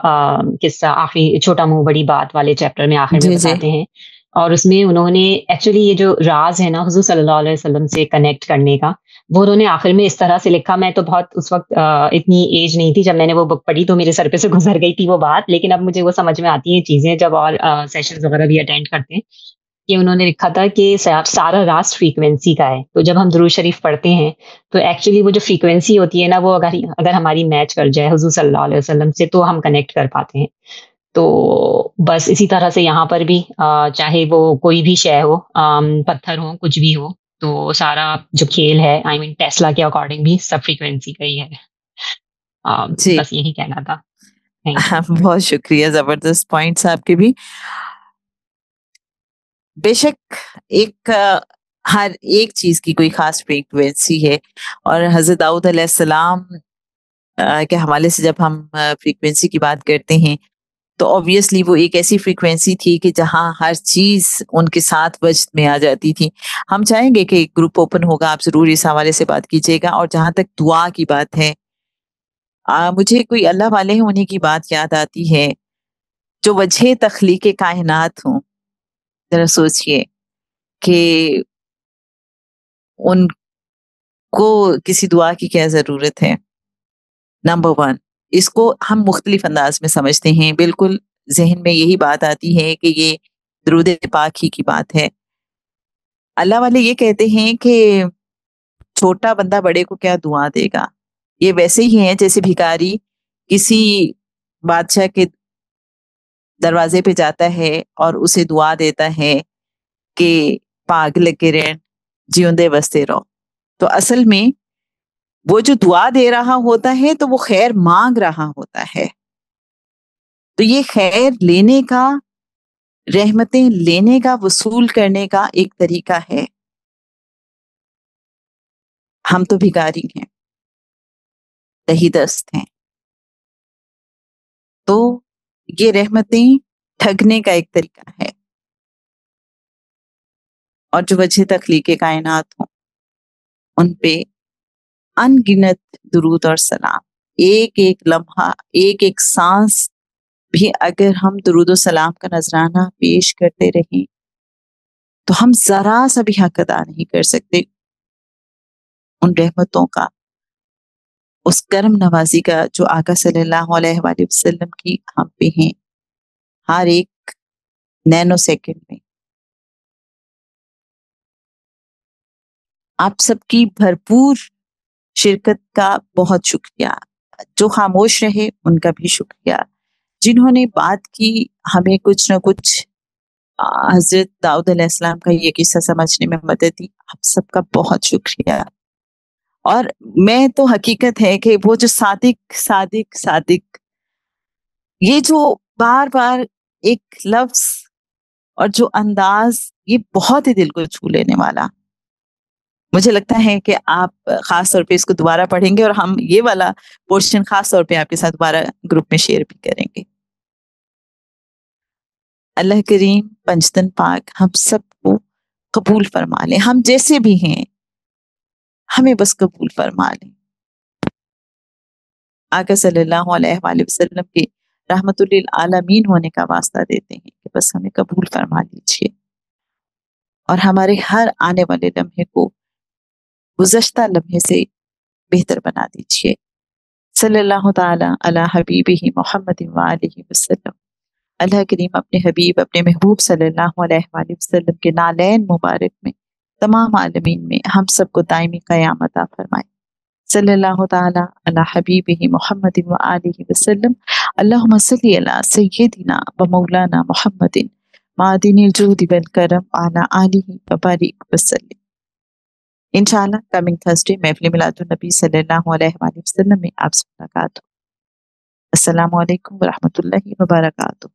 قصہ آخری چھوٹا منہ بڑی بات والے چیپٹر میں آخر میں بتاتے ہیں. اور اس میں انہوں نے ایکچولی یہ جو راز ہے نا حضور صلی اللہ علیہ وسلم سے کنیکٹ کرنے کا، وہ انہوں نے آخر میں اس طرح سے لکھا. میں تو بہت اس وقت اتنی ایج نہیں تھی جب میں نے وہ بک پڑھی، تو میرے سر پہ سے گزر گئی تھی وہ بات، لیکن اب مجھے وہ سمجھ میں آتی ہیں چیزیں جب اور سیشنز وغیرہ بھی اٹینڈ کرتے ہیں. کہ انہوں نے لکھا تھا کہ سارا راز فریکوینسی کا ہے. تو جب ہم درود شریف پڑھتے ہیں تو ایکچولی وہ جو فریکوینسی ہوتی ہے نا، وہ اگر ہماری میچ کر جائے حضور صلی اللہ علیہ وسلم سے تو ہم کنیکٹ کر پاتے ہیں. تو بس اسی طرح سے یہاں پر بھی چاہے وہ کوئی بھی شے ہو، پتھر ہو، کچھ بھی ہو، تو سارا جو کھیل ہے ٹیسلا کے اکارڈنگ بھی سب فریکوینسی کا ہی ہے. بس یہی کہنا تھا. بہت شکریہ. زبردست پوائنٹس آپ کے بھی. بے شک ہر ایک چیز کی کوئی خاص فریکوینسی ہے، اور حضرت داؤد علیہ السلام کے حوالے سے جب ہم فریکوینسی کی بات کرتے ہیں تو obviously وہ ایک ایسی فریکوینسی تھی کہ جہاں ہر چیز ان کے ساتھ وجد میں آ جاتی تھی. ہم چاہیں گے کہ ایک گروپ اوپن ہوگا، آپ ضرور اس حوالے سے بات کیجیے گا. اور جہاں تک دعا کی بات ہے، مجھے کوئی اللہ والے ہیں انہیں کی بات یاد آتی ہے جو وجہ تخلیق کائنات ہوں. ذرا سوچئے کہ ان کو کسی دعا کی کیا ضرورت ہے. نمبر 1، اس کو ہم مختلف انداز میں سمجھتے ہیں. بالکل ذہن میں یہی بات آتی ہے کہ یہ درود پاک ہی کی بات ہے. اللہ والے یہ کہتے ہیں کہ چھوٹا بندہ بڑے کو کیا دعا دے گا. یہ ویسے ہی ہیں جیسے بھکاری کسی بادشاہ کے دروازے پہ جاتا ہے اور اسے دعا دیتا ہے کہ پاگ لگے رہن جیوندے بستے رہو، تو اصل میں وہ جو دعا دے رہا ہوتا ہے تو وہ خیر مانگ رہا ہوتا ہے. تو یہ خیر لینے کا، رحمتیں لینے کا، وصول کرنے کا ایک طریقہ ہے. ہم تو بھکاری ہیں، تہی دست ہیں، تو یہ رحمتیں ٹھگنے کا ایک طریقہ ہے. اور جو وجہ تخلیق کائنات ہوں ان پہ ان گنت درود اور سلام، ایک ایک لمحہ، ایک ایک سانس بھی اگر ہم درود و سلام کا نذرانہ پیش کرتے رہیں تو ہم ذرا سا بھی حق ادا نہیں کر سکتے ان رحمتوں کا، اس کرم نوازی کا جو آقا صلی اللہ علیہ وآلہ وسلم کی ہم پہ ہیں ہر ایک نینو سیکنڈ میں. آپ سب کی بھرپور شرکت کا بہت شکریہ. جو خاموش رہے ان کا بھی شکریہ. جنہوں نے بات کی، ہمیں کچھ نہ کچھ حضرت داؤد علیہ السلام کا یہ قصہ سمجھنے میں مدد دی، آپ سب کا بہت شکریہ. اور میں تو حقیقت ہے کہ وہ جو صادق یہ جو بار بار ایک لفظ اور جو انداز، یہ بہت ہی دل کو چھو لینے والا. مجھے لگتا ہے کہ آپ خاص طور پہ اس کو دوبارہ پڑھیں گے اور ہم یہ والا پورشن خاص طور پہ آپ کے ساتھ دوبارہ گروپ میں شیئر بھی کریں گے. اللہ کریم پنجتن پاک ہم سب کو قبول فرما لیں، ہم جیسے بھی ہیں ہمیں بس قبول فرما لیں. آقا صلی اللہ علیہ وآلہ وسلم کے رحمت للعالمین ہونے کا واسطہ دیتے ہیں کہ بس ہمیں قبول فرما لیجیے اور ہمارے ہر آنے والے لمحے کو گزشتہ لمحے سے بہتر بنا دیجیے. صلی اللہ تعالی علی حبیبہ محمد وآلہ وسلم. اللہ کریم اپنے حبیب، اپنے محبوب صلی اللہ علیہ وآلہ وسلم کے نالین مبارک میں تمام عالمین میں ہم سب کو دائمی قیام عطا فرمائے. صلی اللہ تعالی علی حبیبہ محمد وآلہ وسلم. اللہم صلی علی سیدنا و مولانا محمد معدن الجود والکرم علی آلہ وبارک وسلم. انشاءاللہ کمنگ تھرسڈے محفل میلاد النبی صلی اللہ علیہ وآلہ وسلم میں آپ سے ملاقات ہو. السلام علیکم ورحمۃ اللہ وبرکاتہ.